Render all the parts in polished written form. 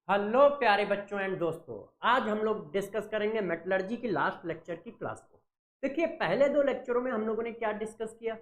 Hello प्यारे बच्चों and दोस्तों, आज हम लोग डिस्कस करेंगे मेटलर्जी की लास्ट लेक्चर की क्लास को। देखिए, पहले दो लेक्चरों में हम लोगों ने क्या डिस्कस किया।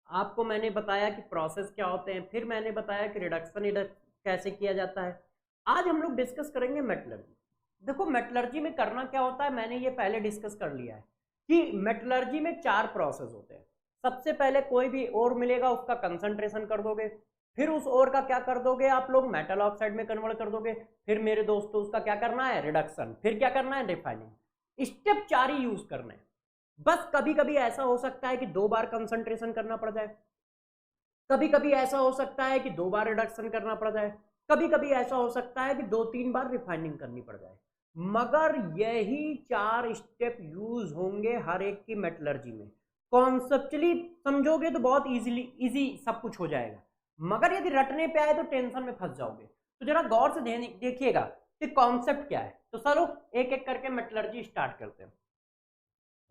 आपको मैंने बताया कि प्रोसेस क्या होते हैं, फिर मैंने बताया कि रिडक्शन कैसे किया जाता है। आज हम लोग डिस्कस करेंगे मेटलर्जी। देखो, मेटलर्जी में करना क्या होता है, मैंने ये पहले डिस्कस कर लिया है कि मेटलर्जी में चार प्रोसेस होते हैं। सबसे पहले कोई भी ओर मिलेगा, उसका कंसंट्रेशन कर दोगे, फिर उस ओर का क्या कर दोगे आप लोग, मेटल ऑक्साइड में कन्वर्ट कर दोगे, फिर मेरे दोस्तों उसका क्या करना है, रिडक्शन, फिर क्या करना है, रिफाइनिंग। स्टेप चार ही यूज करना है। बस कभी कभी ऐसा हो सकता है कि दो बार कंसंट्रेशन करना पड़ जाए, कभी कभी ऐसा हो सकता है कि दो बार रिडक्शन करना पड़ जाए, कभी कभी ऐसा हो सकता है कि दो तीन बार रिफाइनिंग करनी पड़ जाए, मगर यही चार स्टेप यूज होंगे हर एक की मेटलर्जी में। कॉन्सेप्चुअली समझोगे तो बहुत इजीली इजी सब कुछ हो जाएगा, मगर यदि रटने पे आए तो टेंशन में फंस जाओगे। तो जरा गौर से देखिएगा कि कॉन्सेप्ट क्या है। तो चलो एक एक करके मेटलर्जी स्टार्ट करते हैं।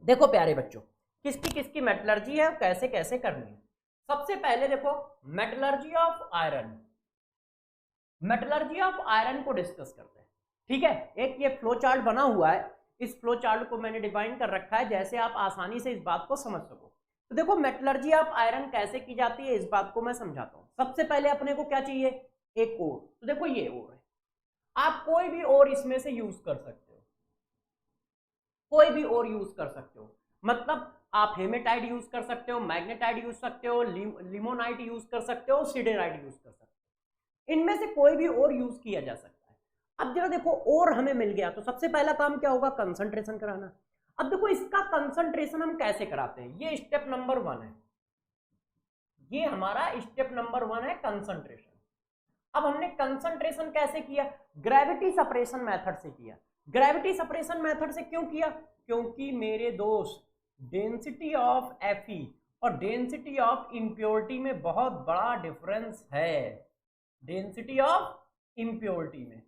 देखो प्यारे बच्चों, किसकी किसकी मेटलर्जी है और कैसे कैसे करनी है। सबसे पहले देखो, metallurgy of iron. Metallurgy of iron को डिस्कस करते हैं। ठीक है, एक ये फ्लो चार्ट बना हुआ है, इस फ्लो चार्ट को मैंने डिफाइन कर रखा है जैसे आप आसानी से इस बात को समझ सको। तो देखो, मेटलर्जी ऑफ आयरन कैसे की जाती है इस बात को मैं समझाता हूं। सबसे पहले अपने को क्या चाहिए, एक ओर। तो देखो ये ओर है, आप कोई भी ओर इसमें से यूज कर सकते हो, कोई भी और यूज कर सकते हो। मतलब आप हेमेटाइड यूज कर सकते हो, मैग्नेटाइड यूज सकते हो, लिमोनाइट यूज कर सकते हो, सिडेराइट यूज कर सकते हो। इनमें से कोई भी और यूज किया जा सकता है। अब जरा देखो, और हमें मिल गया तो सबसे पहला काम क्या होगा, कंसंट्रेशन कराना। अब देखो, इसका कंसंट्रेशन हम कैसे कराते हैं, ये स्टेप नंबर वन है। ये हमारा स्टेप नंबर वन है, कंसंट्रेशन। अब हमने कंसंट्रेशन कैसे किया, ग्रेविटी सेपरेशन मेथड से किया। ग्रेविटी सेपरेशन मेथड से क्यों किया, क्योंकि मेरे दोस्त डेंसिटी ऑफ Fe और डेंसिटी ऑफ इम्प्योरिटी में बहुत बड़ा डिफरेंस है। डेंसिटी ऑफ इम्प्योरिटी में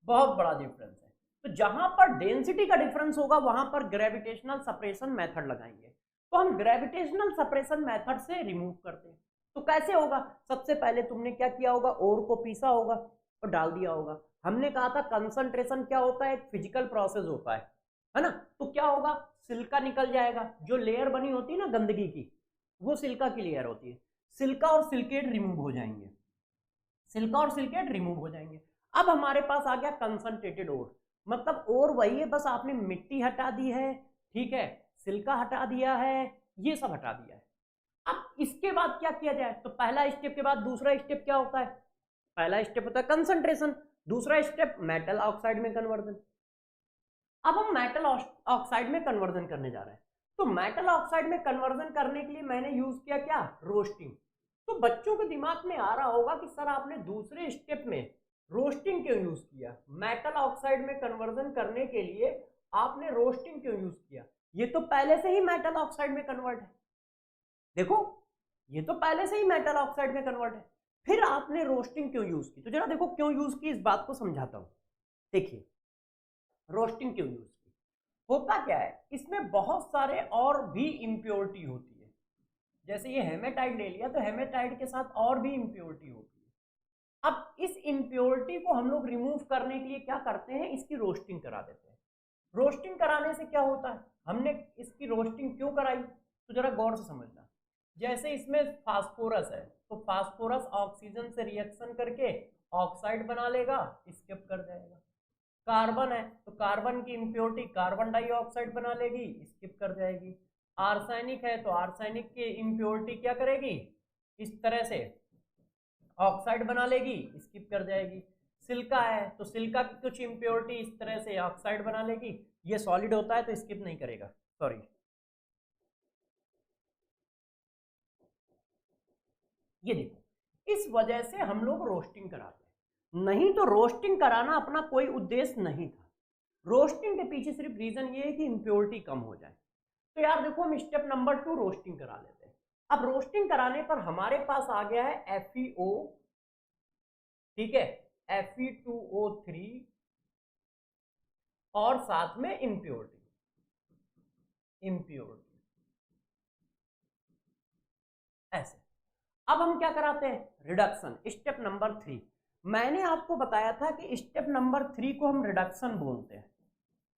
बहुत बड़ा डिफरेंस है। तो जहां पर डेंसिटी का डिफरेंस होगा वहां पर ग्रेविटेशनल सेपरेशन मेथड लगाएंगे। तो हम ग्रेविटेशनल सेपरेशन मेथड से रिमूव करते हैं। तो कैसे होगा, सबसे पहले तुमने क्या किया होगा, ओर को पीसा होगा और डाल दिया होगा। हमने कहा था कंसंट्रेशन क्या होता है, एक फिजिकल प्रोसेस होता है ना। तो क्या होगा, सिल्का निकल जाएगा, जो लेयर बनी होती है ना गंदगी की, वो सिल्का की लेयर होती है। सिल्का और सिल्केट रिमूव हो जाएंगे, सिल्का और सिल्केट रिमूव हो जाएंगे। अब हमारे पास आ गया कंसंट्रेटेड ओर। मतलब ओर वही है, बस आपने मिट्टी हटा दी है, ठीक है, सिल्का हटा दिया है, ये सब हटा दिया है। अब इसके बाद क्या किया जाए, तो पहला स्टेप के बाद दूसरा स्टेप क्या होता है, पहला स्टेप होता है कंसंट्रेशन, दूसरा स्टेप मेटल ऑक्साइड में कन्वर्जन। अब हम मेटल ऑक्साइड में कन्वर्जन करने जा रहे हैं। तो मेटल ऑक्साइड में कन्वर्जन करने के लिए मैंने यूज किया क्या, रोस्टिंग। तो बच्चों के दिमाग में आ रहा होगा कि सर आपने दूसरे स्टेप में रोस्टिंग क्यों यूज किया, मेटल ऑक्साइड में कन्वर्जन करने के लिए आपने रोस्टिंग क्यों यूज किया, ये तो पहले से ही मेटल ऑक्साइड में कन्वर्ट है। देखो, ये तो पहले से ही मेटल ऑक्साइड में कन्वर्ट है, फिर आपने रोस्टिंग क्यों यूज की। तो जरा देखो क्यों यूज की, इस बात को समझाता हूं। देखिए, रोस्टिंग क्यों यूज की, होता क्या है, इसमें बहुत सारे और भी इम्प्योरिटी होती है। जैसे ये हेमेटाइड ले लिया, तो हेमेटाइड के साथ और भी इम्प्योरिटी होती है। अब इस इम्प्योरिटी को हम लोग रिमूव करने के लिए क्या करते हैं, इसकी रोस्टिंग करा देते हैं। रोस्टिंग कराने से क्या होता है, हमने इसकी रोस्टिंग क्यों कराई, तो जरा गौर से समझना। जैसे इसमें फास्फोरस है, तो फास्फोरस ऑक्सीजन से रिएक्शन करके ऑक्साइड बना लेगा, स्किप कर जाएगा। कार्बन है, तो कार्बन की इम्प्योरिटी कार्बन डाइऑक्साइड बना लेगी, स्किप कर जाएगी। आर्सेनिक है, तो आर्सेनिक की इम्प्योरिटी क्या करेगी, इस तरह से ऑक्साइड बना लेगी, स्किप कर जाएगी। सिल्का है, तो सिल्का की कुछ इम्प्योरिटी इस तरह से ऑक्साइड बना लेगी, ये सॉलिड होता है तो स्किप नहीं करेगा, सॉरी। ये देखो, इस वजह से हम लोग रोस्टिंग कराते हैं, नहीं तो रोस्टिंग कराना अपना कोई उद्देश्य नहीं था। रोस्टिंग के पीछे सिर्फ रीजन ये है कि इम्प्योरिटी कम हो जाए। तो यार देखो, हम स्टेप नंबर 2 रोस्टिंग करा लेते हैं। अब रोस्टिंग कराने पर हमारे पास आ गया है FeO, ठीक है, Fe2O3 और साथ में इम्प्योरिटी, इम्प्योरिटी ऐसे। अब हम क्या कराते हैं, रिडक्शन, स्टेप नंबर 3। मैंने आपको बताया था कि स्टेप नंबर 3 को हम रिडक्शन बोलते हैं।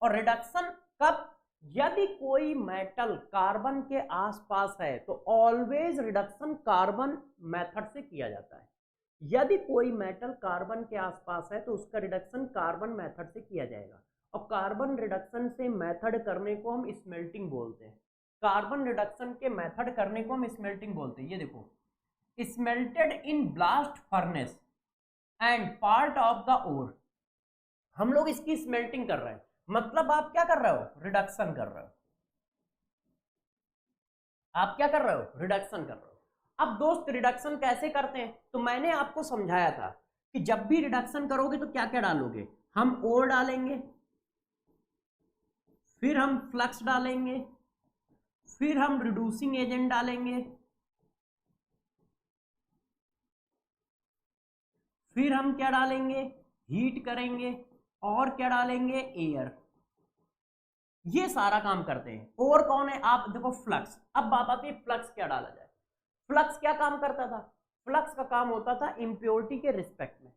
और रिडक्शन कब, यदि कोई मेटल कार्बन के आसपास है तो ऑलवेज रिडक्शन कार्बन मेथड से किया जाता है। यदि कोई मेटल कार्बन के आसपास है तो उसका रिडक्शन कार्बन मेथड से किया जाएगा। और कार्बन रिडक्शन से मेथड करने को हम स्मेल्टिंग बोलते हैं। कार्बन रिडक्शन के मेथड करने को हम स्मेल्टिंग बोलते हैं। ये देखो, smelted in blast furnace and part of the ore, हम लोग इसकी स्मेल्टिंग कर रहे हैं। मतलब आप क्या कर रहे हो, रिडक्शन कर रहे हो। आप क्या कर रहे हो, रिडक्शन कर रहे हो। अब दोस्त रिडक्शन कैसे करते हैं, तो मैंने आपको समझाया था कि जब भी रिडक्शन करोगे तो क्या क्या डालोगे, हम ओर डालेंगे, फिर हम फ्लक्स डालेंगे, फिर हम रिड्यूसिंग एजेंट डालेंगे, फिर हम क्या डालेंगे, हीट करेंगे, और क्या डालेंगे, एयर। ये सारा काम करते हैं। और कौन है, आप देखो फ्लक्स। अब बात आती है फ्लक्स क्या डाला जाए। फ्लक्स क्या काम करता था, फ्लक्स का काम होता था इंप्योरिटी के रिस्पेक्ट में।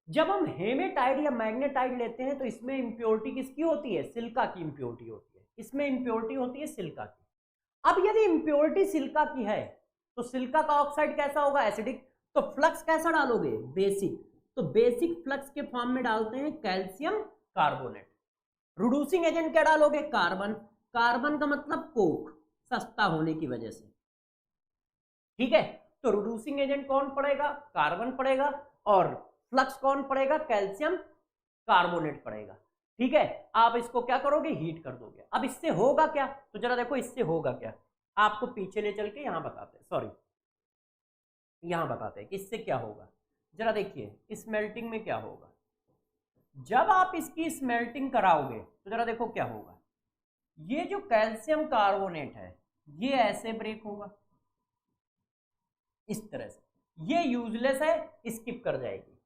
जब हम हेमेटाइड या मैग्नेटाइड लेते हैं तो इसमें इंप्योरिटी किसकी होती है, सिलिका की इंप्योरिटी होती है। इसमें इंप्योरिटी होती है सिलिका की। अब यदि इंप्योरिटी सिलिका की है तो सिलिका का ऑक्साइड कैसा होगा, एसिडिक। तो फ्लक्स कैसा डालोगे, बेसिक। तो बेसिक फ्लक्स के फॉर्म में डालते हैं कैल्शियम कार्बोनेट। रिड्यूसिंग एजेंट क्या डालोगे, कार्बन। कार्बन का मतलब कोक, सस्ता होने की वजह से, ठीक है। तो रिड्यूसिंग एजेंट कौन पड़ेगा, कार्बन पड़ेगा, और फ्लक्स कौन पड़ेगा, कैल्शियम कार्बोनेट पड़ेगा, ठीक है। आप इसको क्या करोगे, हीट कर दोगे। अब इससे होगा क्या, तो जरा देखो इससे होगा क्या, आपको पीछे ले चल के यहां बताते हैं, सॉरी यहां बताते हैं कि इससे क्या होगा। जरा देखिए स्मेल्टिंग में क्या होगा। जब आप इसकी स्मेल्टिंग कराओगे तो जरा देखो क्या होगा। ये जो कैल्शियम कार्बोनेट है ये ऐसे ब्रेक होगा इस तरह से, ये यूजलेस है, स्किप कर जाएगी।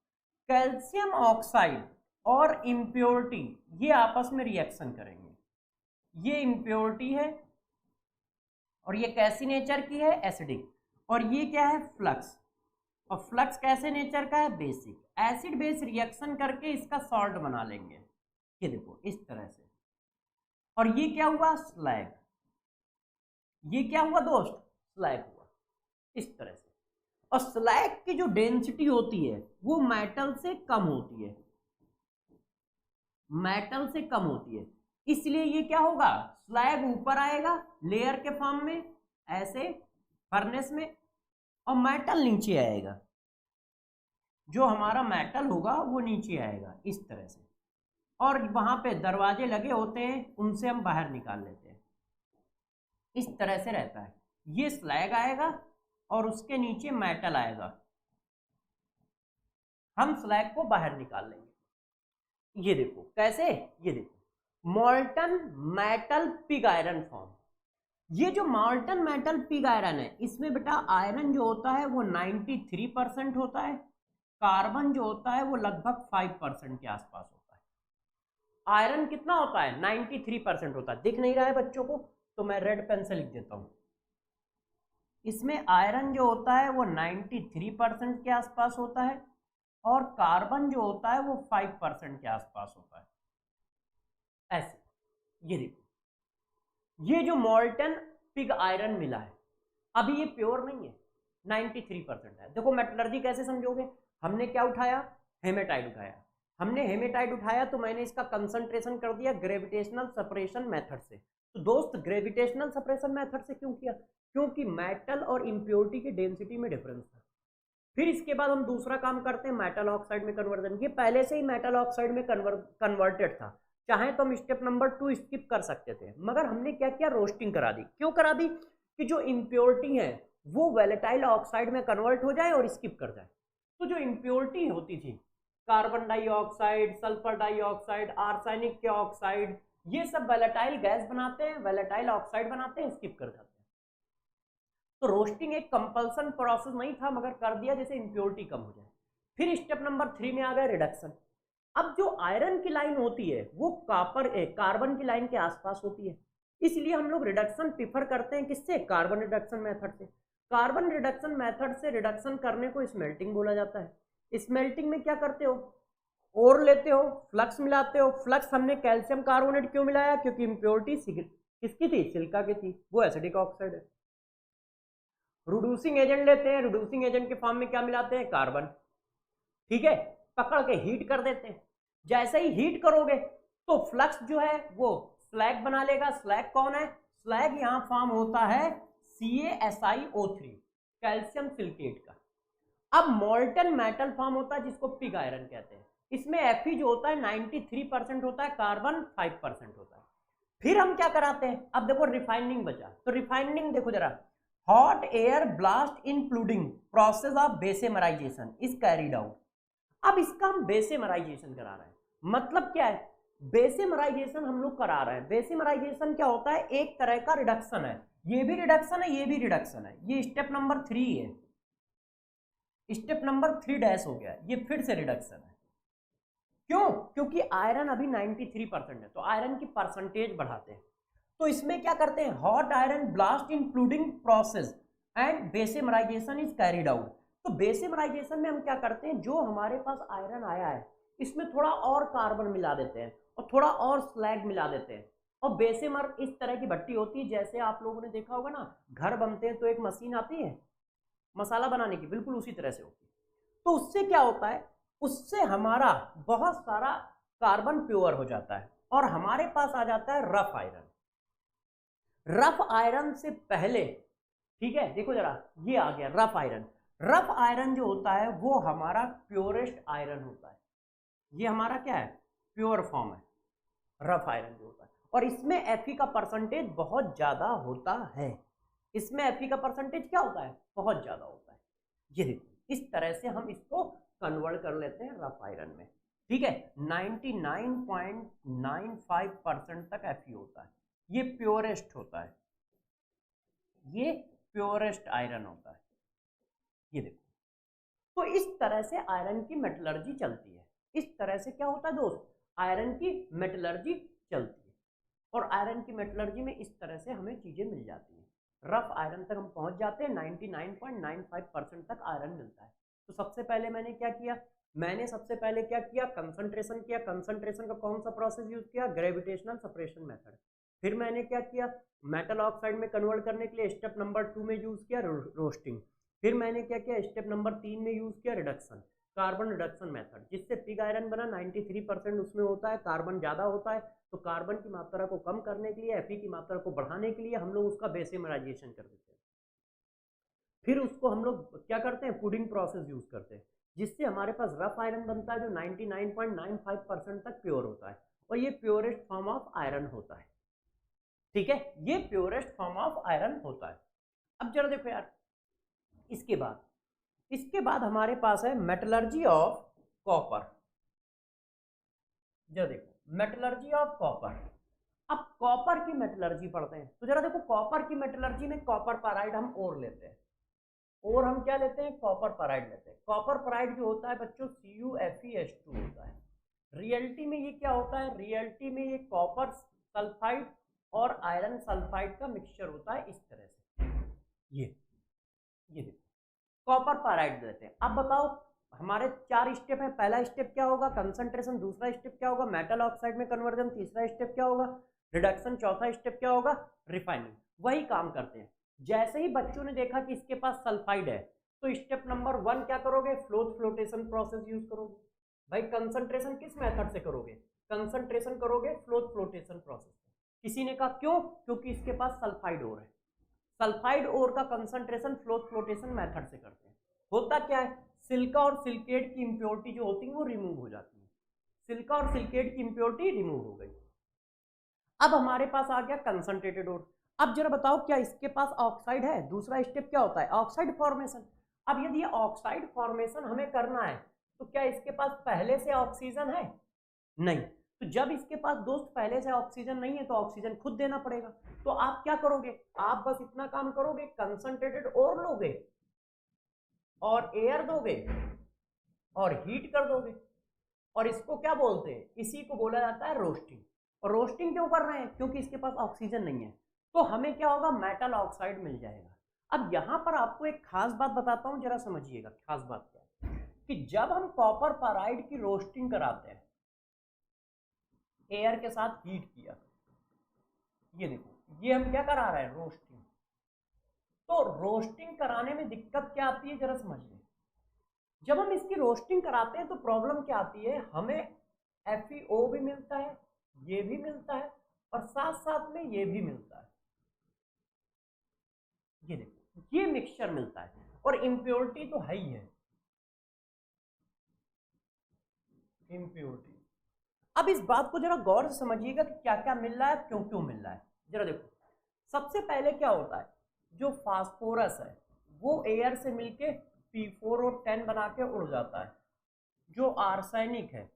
कैल्शियम ऑक्साइड और इंप्योरिटी ये आपस में रिएक्शन करेंगे। ये इंप्योरिटी है और ये कैसी नेचर की है, एसिडिक। और ये क्या है, फ्लक्स। और फ्लक्स कैसे नेचर का है, बेसिक। एसिड बेस रिएक्शन करके इसका सॉल्ट बना लेंगे, ये देखो इस तरह से। और ये क्या हुआ, स्लैग। ये क्या हुआ दोस्त, स्लैग हुआ इस तरह से। और स्लैग की जो डेंसिटी होती है वो मेटल से कम होती है, मेटल से कम होती है। इसलिए ये क्या होगा, स्लैग ऊपर आएगा लेयर के फॉर्म में ऐसे फर्नेस में, और मेटल नीचे आएगा। जो हमारा मेटल होगा वो नीचे आएगा इस तरह से। और वहां पे दरवाजे लगे होते हैं, उनसे हम बाहर निकाल लेते हैं, इस तरह से रहता है। ये स्लैग आएगा और उसके नीचे मेटल आएगा, हम स्लैग को बाहर निकाल लेंगे। ये देखो कैसे, ये देखो मॉल्टन मेटल पिग आयरन फॉर्म। ये जो मॉल्टन मेटल पिग आयरन है इसमें बेटा आयरन जो होता है वो 93% होता है, कार्बन जो होता है वो लगभग 5% के आसपास होता है। आयरन कितना होता है, 93% होता है। दिख नहीं रहा है बच्चों को, तो मैं रेड पेन से लिख देता हूं। इसमें आयरन जो होता है वो 93% के आसपास होता है, और कार्बन जो होता है वो 5% के आसपास होता है, ऐसे। ये देखो ये जो मॉल्टन पिग आयरन मिला है अभी ये प्योर नहीं है, 93% है। देखो मेटलर्जी कैसे समझोगे, हमने क्या उठाया, हेमेटाइड उठाया। हमने हेमेटाइड उठाया तो मैंने इसका कंसंट्रेशन कर दिया ग्रेविटेशनल सेपरेशन मेथड से। तो दोस्त ग्रेविटेशनल सेपरेशन मेथड से क्यों किया, क्योंकि मेटल और इंप्योरिटी की डेंसिटी में डिफरेंस था। फिर इसके बाद हम दूसरा काम करते हैं मेटल ऑक्साइड में कन्वर्जन। ये पहले से ही मेटल ऑक्साइड में कन्वर्टेड था, चाहे तो हम स्टेप नंबर 2 स्किप कर सकते थे, मगर हमने क्या किया, रोस्टिंग करा दी। क्यों करा दी, कि जो इंप्योरिटी है वो वोलेटाइल ऑक्साइड में कन्वर्ट हो जाए और स्किप कर जाए। तो जो इंप्योरिटी होती थी, carbon dioxide, sulphur dioxide, arsenic के ऑक्साइड, ये सब वोलेटाइल गैस बनाते हैं, वोलेटाइल ऑक्साइड बनाते हैं, स्किप कर जाते हैं। तो रोस्टिंग एक कंपल्सन प्रोसेस नहीं था, मगर कर दिया जैसे इंप्योरिटी कम हो जाए। फिर स्टेप नंबर 3 में आ गया रिडक्शन। अब जो आयरन की लाइन होती है वो कार्बन की लाइन के आसपास होती है, इसलिए हम लोग रिडक्शन प्रीफर करते हैं किससे, कार्बन रिडक्शन मेथड से। कार्बन रिडक्शन मेथड से रिडक्शन करने को स्मेल्टिंग बोला जाता है। स्मेल्टिंग में क्या करते हो, ओर लेते हो, फ्लक्स मिलाते हो। फ्लक्स हमने कैल्शियम कार्बोनेट क्यों मिलाया, क्योंकि इम्प्योरिटी किसकी थी, सिलिका की थी, वो एसिडिक ऑक्साइड है। रिड्यूसिंग एजेंट लेते हैं, रिड्यूसिंग एजेंट के फॉर्म में क्या मिलाते हैं, कार्बन, ठीक है, पकड़ के हीट कर देते हैं। जैसे ही हीट करोगे तो फ्लक्स जो है वो स्लैग बना लेगा। स्लैग कौन है, स्लैग यहां फॉर्म होता है CaSiO3 कैल्शियम सिलिकेट का। अब मोल्टन मेटल फॉर्म होता है जिसको पिग आयरन कहते हैं। इसमें Fe जो होता है 93% होता है, कार्बन 5% होता है। फिर हम क्या कराते हैं, अब देखो रिफाइनिंग बचा, तो रिफाइनिंग देखो जरा, hot air blast including process of bessemerisation is carried out. अब इसका हम बेसेमराइजेशन करा रहे हैं, मतलब क्या है, बेसेमराइजेशन हम लोग करा रहे हैं। बेसेमराइजेशन क्या होता है, एक तरह का रिडक्शन है, ये भी रिडक्शन है, ये भी रिडक्शन है। ये स्टेप नंबर 3 है, स्टेप नंबर 3 डैश हो गया, ये फिर से रिडक्शन है। क्यों, क्योंकि आयरन अभी 93% है, तो आयरन की परसेंटेज बढ़ाते हैं। तो इसमें क्या करते हैं, hot iron blast including process and bessemerisation is carried out. तो बेसेमराइजेशन में हम क्या करते हैं, जो हमारे पास आयरन आया है इसमें थोड़ा और कार्बन मिला देते हैं और थोड़ा और स्लैग मिला देते हैं। और बेसेमर इस तरह की भट्टी होती है, जैसे आप लोगों ने देखा होगा ना, घर बनते हैं तो एक मशीन आती है मसाला बनाने की, बिल्कुल उसी तरह से होती है। तो उससे क्या होता है, उससे हमारा बहुत सारा कार्बन प्योर हो जाता है और हमारे पास आ जाता है रफ आयरन। रफ आयरन से पहले, ठीक है, देखो जरा, ये आ गया रफ आयरन। रफ आयरन जो होता है वो हमारा प्योरेस्ट आयरन होता है, ये हमारा क्या है, प्योर फॉर्म है रफ आयरन जो होता है। और इसमें Fe का परसेंटेज बहुत ज्यादा होता है, इसमें Fe का परसेंटेज क्या होता है, बहुत ज्यादा होता है। ये देखो, इस तरह से हम इसको कन्वर्ट कर लेते हैं रफ आयरन में, ठीक है। 99.95% तक Fe होता है, ये प्योरेस्ट होता है, ये प्योरेस्ट आयरन होता है, ये देखो। तो इस तरह से आयरन की मेटलर्जी चलती है। इस तरह से क्या होता है दोस्त, आयरन की मेटलर्जी चलती है। और आयरन की मेटलर्जी में इस तरह से हमें चीजें मिल जाती हैं। रफ आयरन तक हम पहुंच जाते हैं, 99.95% तक आयरन मिलता है। तो सबसे पहले मैंने क्या किया, मैंने सबसे पहले क्या किया, कंसंट्रेशन किया। कंसंट्रेशन का कौन सा प्रोसेस यूज किया, ग्रेविटेशनल सेपरेशन मेथड। फिर मैंने क्या किया, मेटल ऑक्साइड में कन्वर्ट करने के लिए स्टेप नंबर 2 में यूज किया रोस्टिंग। फिर मैंने क्या किया, स्टेप नंबर 3 में यूज किया रिडक्शन, कार्बन रिडक्शन मेथड, जिससे पिग आयरन बना। 93% उसमें होता है, कार्बन ज्यादा होता है, तो कार्बन की मात्रा को कम करने के लिए, Fe की मात्रा को बढ़ाने के लिए हम लोग उसका बेसेमराइजेशन कर देते हैं। फिर उसको हम लोग क्या करते हैं, पुडिंग प्रोसेस यूज करते हैं, जिससे हमारे पास रफ आयरन बनता है जो 99.95% तक प्योर होता है। और ये प्योरेस्ट फॉर्म ऑफ आयरन होता है, ठीक है, ये प्योरेस्ट फॉर्म ऑफ आयरन होता है। अब जरा देखो यार, इसके बाद हमारे पास है मेटलर्जी ऑफ कॉपर। जरा देखो, मेटलर्जी ऑफ कॉपर। अब कॉपर की मेटलर्जी पढ़ते हैं, तो जरा देखो, कॉपर की मेटलर्जी में कॉपर पैराइड हम और लेते हैं, और हम क्या लेते हैं, कॉपर पैराइड लेते हैं। कॉपर पैराइड जो होता है बच्चों CuFeS2 होता है। रियलिटी में ये क्या होता है, रियलिटी में ये कॉपर सल्फाइड और आयरन सल्फाइड का मिक्सचर होता है, इस तरह से। ये देखो, कॉपर पैराइड देते हैं। अब बताओ, हमारे 4 स्टेप है। पहला स्टेप क्या होगा, कंसंट्रेशन। दूसरा स्टेप क्या होगा, मेटल ऑक्साइड में कन्वर्जन। तीसरा स्टेप क्या होगा, रिडक्शन। चौथा स्टेप क्या होगा, रिफाइनिंग। वही काम करते हैं। जैसे ही बच्चों ने देखा कि इसके पास सल्फाइड है, तो स्टेप नंबर 1 क्या करोगे, फ्लोटेशन प्रोसेस यूज करोगे। भाई कंसंट्रेशन किस मेथड से करोगे, कंसंट्रेशन करोगे फ्लोटेशन प्रोसेस। किसी ने कहा क्यों, क्योंकि इसके पास सल्फाइड ओर है। सल्फाइड ओर का कंसंट्रेशन फ्लोटेशन मेथड से करते हैं। होता क्या है, सिलिका और सिलिकेट की इंप्योरिटी जो होती है वो रिमूव हो जाती है। सिलिका और सिलिकेट की इंप्योरिटी रिमूव हो गई। अब हमारे पास आ गया कंसंट्रेटेड ओर। अब जरा बताओ, क्या इसके पास ऑक्साइड है। दूसरा स्टेप क्या होता है, ऑक्साइड फॉर्मेशन। अब यदि ऑक्साइड फॉर्मेशन हमें करना है, तो क्या इसके पास पहले से ऑक्सीजन है, नहीं। तो जब इसके पास दोस्त पहले से ऑक्सीजन नहीं है, तो ऑक्सीजन खुद देना पड़ेगा। तो आप क्या करोगे, आप बस इतना काम करोगे, कंसंट्रेटेड ओर लोगे और एयर दोगे और हीट कर दोगे, और इसको क्या बोलते हैं, इसी को बोला जाता है रोस्टिंग। और रोस्टिंग क्यों कर रहे हैं, क्योंकि इसके पास ऑक्सीजन नहीं है, तो हमें क्या होगा, मेटल ऑक्साइड मिल जाएगा। अब यहां पर आपको एक खास बात बताता हूं, जरा समझिएगा खास बात क्या है। कि जब हम कॉपर पाराइड की रोस्टिंग कराते हैं, एयर के साथ हीट किया, ये देखो ये हम क्या करा रहे हैं, रोस्टिंग। तो रोस्टिंग कराने में दिक्कत क्या आती है जरा समझिए। जब हम इसकी रोस्टिंग कराते हैं तो प्रॉब्लम क्या आती है, हमें FeO भी मिलता है, ये भी मिलता है, और साथ साथ में ये भी मिलता है। ये देखो ये मिक्सचर मिलता है, और इम्प्योरिटी तो है ही है, इम्प्योरिटी। अब इस बात को जरा गौर से समझिएगा कि क्या क्या मिल रहा है, क्यों क्यों मिल रहा है। जरा देखो, सबसे पहले क्या होता है, जो फास्फोरस है वो एयर से मिलके P4 और 10 बना के उड़ जाता है। जो आर्सेनिक है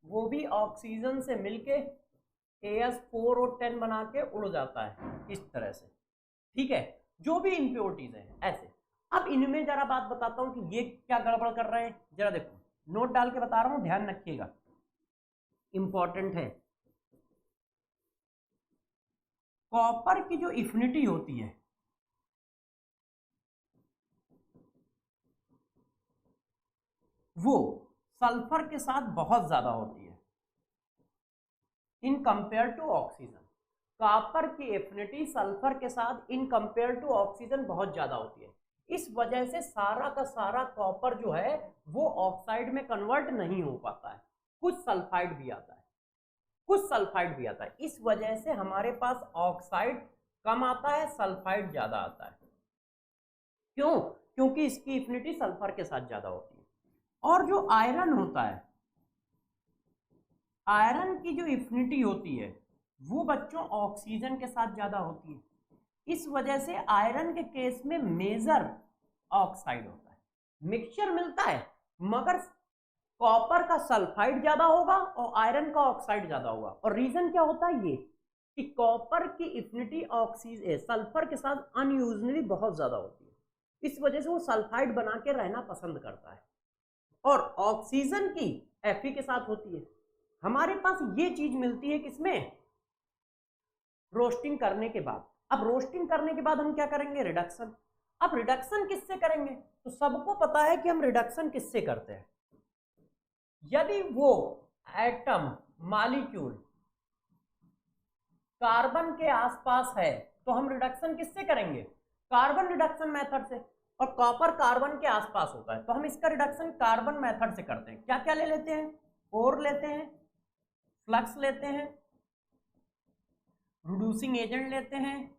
वो भी ऑक्सीजन से मिलके AS4 और 10 बना के उड़ जाता है, इस तरह से। ठीक है, जो भी इम्प्योरिटीज है ऐसे। अब इनमें जरा बात बताता हूं कि ये क्या गड़बड़ कर रहे हैं। जरा देखो, नोट डाल के बता रहा हूं, ध्यान रखिएगा, इंपॉर्टेंट है। कॉपर की जो एफिनिटी होती है वो सल्फर के साथ बहुत ज्यादा होती है in compare to oxygen. Copper की एफिनिटी सल्फर के साथ इन कंपेयर टू ऑक्सीजन बहुत ज्यादा होती है। इस वजह से सारा का सारा कॉपर जो है वो ऑक्साइड में कन्वर्ट नहीं हो पाता है, कुछ सल्फाइड भी आता है, कुछ सल्फाइड भी आता है। इस वजह से हमारे पास ऑक्साइड कम आता है, सल्फाइड ज्यादा आता है। क्यों? क्योंकि इसकी एफिनिटी सल्फर के साथ ज्यादा होती है। और जो आयरन होता है, आयरन की जो एफिनिटी होती है वो बच्चों ऑक्सीजन के साथ ज्यादा होती है। इस वजह से आयरन के केस में मेजर ऑक्साइड होता है। मिक्सचर मिलता है मगर कॉपर का सल्फाइड ज्यादा होगा और आयरन का ऑक्साइड ज्यादा होगा। और रीजन क्या होता है ये कि कॉपर की एफिनिटी ऑक्सीजन सल्फर के साथ अनयूजुअली बहुत ज्यादा होती है। इस वजह से वो सल्फाइड बना के रहना पसंद करता है। और ऑक्सीजन की Fe के साथ होती है। हमारे पास ये चीज मिलती है किसमें, रोस्टिंग करने के बाद। अब रोस्टिंग करने के बाद हम क्या करेंगे, रिडक्शन। अब रिडक्शन किससे करेंगे, तो सबको पता है कि हम रिडक्शन किससे करते हैं। यदि वो एटम मॉलिक्यूल कार्बन के आसपास है तो हम रिडक्शन किससे करेंगे, कार्बन रिडक्शन मेथड से। और कॉपर कार्बन के आसपास होता है तो हम इसका रिडक्शन कार्बन मेथड से करते हैं। क्या क्या ले लेते हैं, ओर लेते हैं, फ्लक्स लेते हैं, रिड्यूसिंग एजेंट लेते हैं,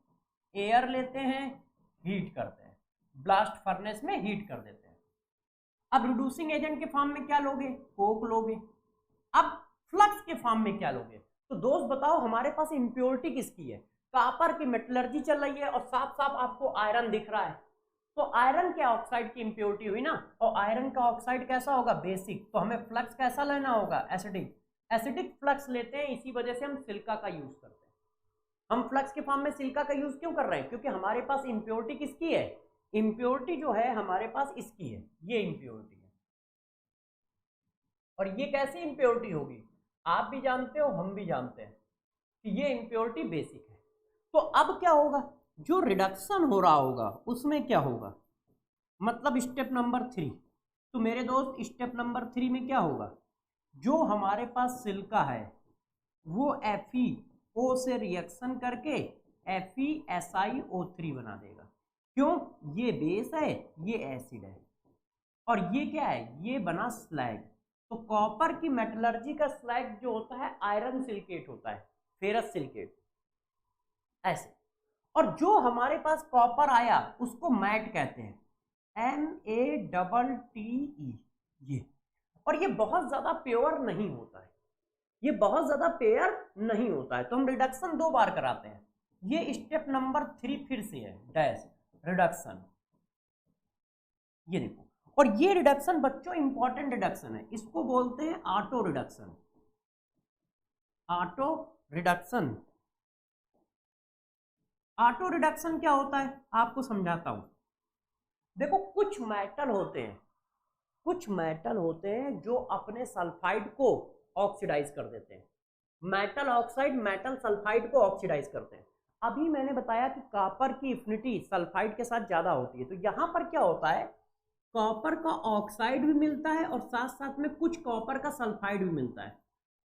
एयर लेते हैं, हीट करते हैं, ब्लास्ट फर्नेस में हीट कर देते हैं। अब रिड्यूसिंग एजेंट के फॉर्म में क्या लोगे, कोक लोगे। अब फ्लक्स के फॉर्म में क्या लोगे। तो दोस्त बताओ हमारे पास इंप्योरिटी किसकी है, कॉपर की मेटलर्जी चल रही है और साफ साफ आपको आयरन दिख रहा है। तो आयरन के ऑक्साइड की इंप्योरिटी हुई ना, और आयरन का ऑक्साइड कैसा होगा, बेसिक। तो हमें फ्लक्स कैसा लेना होगा, एसिडिक। एसिडिक फ्लक्स लेते हैं, इसी वजह से हम सिलिका का यूज करते हैं। हम फ्लक्स के फॉर्म में सिलिका का यूज क्यों कर रहे हैं, क्योंकि हमारे पास इंप्योरिटी किसकी है, इंप्योरिटी जो है हमारे पास इसकी है, ये इंप्योरिटी है। और ये कैसी इंप्योरिटी होगी, आप भी जानते हो हम भी जानते हैं कि ये इंप्योरिटी बेसिक है। तो अब क्या होगा, जो रिडक्शन हो रहा होगा उसमें क्या होगा, मतलब स्टेप नंबर 3। तो मेरे दोस्त स्टेप नंबर 3 में क्या होगा, जो हमारे पास सिलिका है वो FeO से रिएक्शन करके FeSiO3 बना देगा। क्यों, ये बेस है, ये एसिड है, और ये क्या है, ये बना स्लैग। तो कॉपर की मेटलर्जी का स्लैग जो होता है आयरन सिलिकेट होता है, फेरस सिलिकेट ऐसे। और जो हमारे पास कॉपर आया उसको मैट कहते हैं, MATTE ये। और ये बहुत ज्यादा प्योर नहीं होता है, ये बहुत ज्यादा प्योर नहीं होता है, तो हम रिडक्शन 2 बार कराते हैं। ये स्टेप नंबर 3 फिर से है, डैश रिडक्शन, ये देखो। और ये रिडक्शन बच्चों इंपॉर्टेंट रिडक्शन है, इसको बोलते हैं auto reduction. Auto reduction, auto reduction क्या होता है आपको समझाता हूं। देखो कुछ मेटल होते हैं, कुछ मेटल होते हैं जो अपने सल्फाइड को ऑक्सीडाइज कर देते हैं। मेटल ऑक्साइड मेटल सल्फाइड को ऑक्सीडाइज करते हैं। अभी मैंने बताया कि कॉपर की एफिनिटी सल्फाइड के साथ ज्यादा होती है, तो यहां पर क्या होता है, कॉपर का ऑक्साइड भी मिलता है और साथ साथ में कुछ कॉपर का सल्फाइड भी मिलता है।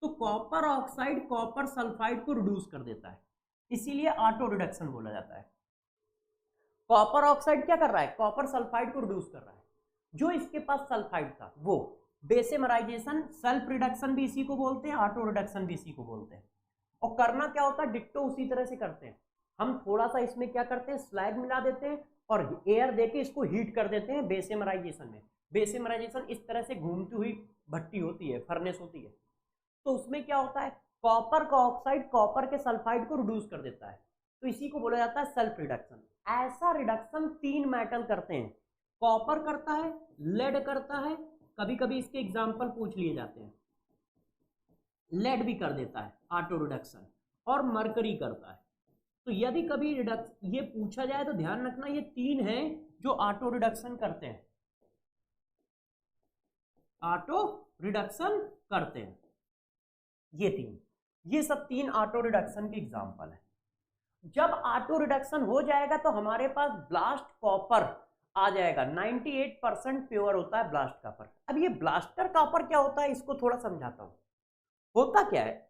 तो कॉपर ऑक्साइड कॉपर सल्फाइड को रिड्यूस कर देता है, इसीलिए ऑटो रिडक्शन बोला जाता है। कॉपर ऑक्साइड क्या कर रहा है, कॉपर सल्फाइड को रिड्यूस कर रहा है। जो इसके पास सल्फाइड था वो बेसेमराइजेशन, सेल्फ रिडक्शन भी इसी को बोलते हैं, ऑटो रिडक्शन भी इसी को बोलते हैं। और करना क्या होता है, डिट्टो उसी तरह से करते हैं। हम थोड़ा सा इसमें क्या करते हैं, स्लैग मिला देते हैं और एयर देके इसको हीट कर देते हैं बेसेमराइजेशन में। बेसेमराइजेशन इस तरह से घूमती हुई भट्टी होती है, फर्नेस होती है। तो उसमें क्या होता है, कॉपर का ऑक्साइड कॉपर के सल्फाइड को रिड्यूस कर देता है, तो इसी को बोला जाता है सेल्फ रिडक्शन। ऐसा रिडक्शन 3 मेटल करते हैं, कॉपर करता है, लेड करता है, कभी कभी इसके एग्जाम्पल पूछ लिए जाते हैं, लेड भी कर देता है ऑटो रिडक्शन, और मरकरी करता है। तो यदि कभी ये पूछा जाए तो ध्यान रखना ये 3 हैं जो ऑटो रिडक्शन करते हैं, ऑटो रिडक्शन करते हैं। ये सब 3 ऑटो रिडक्शन के एग्जाम्पल है। जब ऑटो रिडक्शन हो जाएगा तो हमारे पास ब्लास्ट कॉपर आ जाएगा। 98% प्योर होता है ब्लास्ट कॉपर। अब ये ब्लास्टर कॉपर क्या होता है, इसको थोड़ा समझाता हूं। होता क्या है,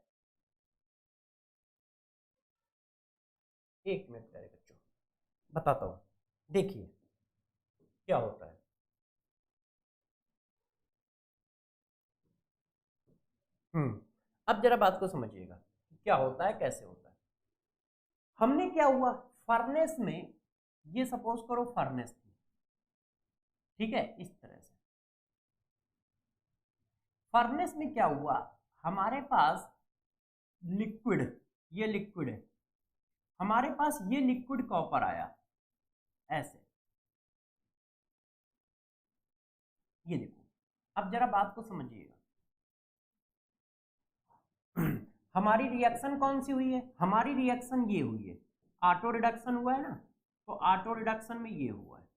एक मिनट प्यारे बच्चों बताता हूं। देखिए क्या होता है, अब जरा बात को समझिएगा क्या होता है, कैसे होता है। हमने क्या हुआ, फर्नेस में, ये सपोज करो फर्नेस थी, ठीक है, इस तरह से। फर्नेस में क्या हुआ, हमारे पास लिक्विड, ये लिक्विड है, हमारे पास ये लिक्विड कॉपर आया ऐसे, ये देखो। अब जरा बात को समझिएगा, हमारी रिएक्शन कौन सी हुई है, हमारी रिएक्शन ये हुई है, ऑटो रिडक्शन हुआ है ना। तो ऑटो रिडक्शन में ये हुआ है,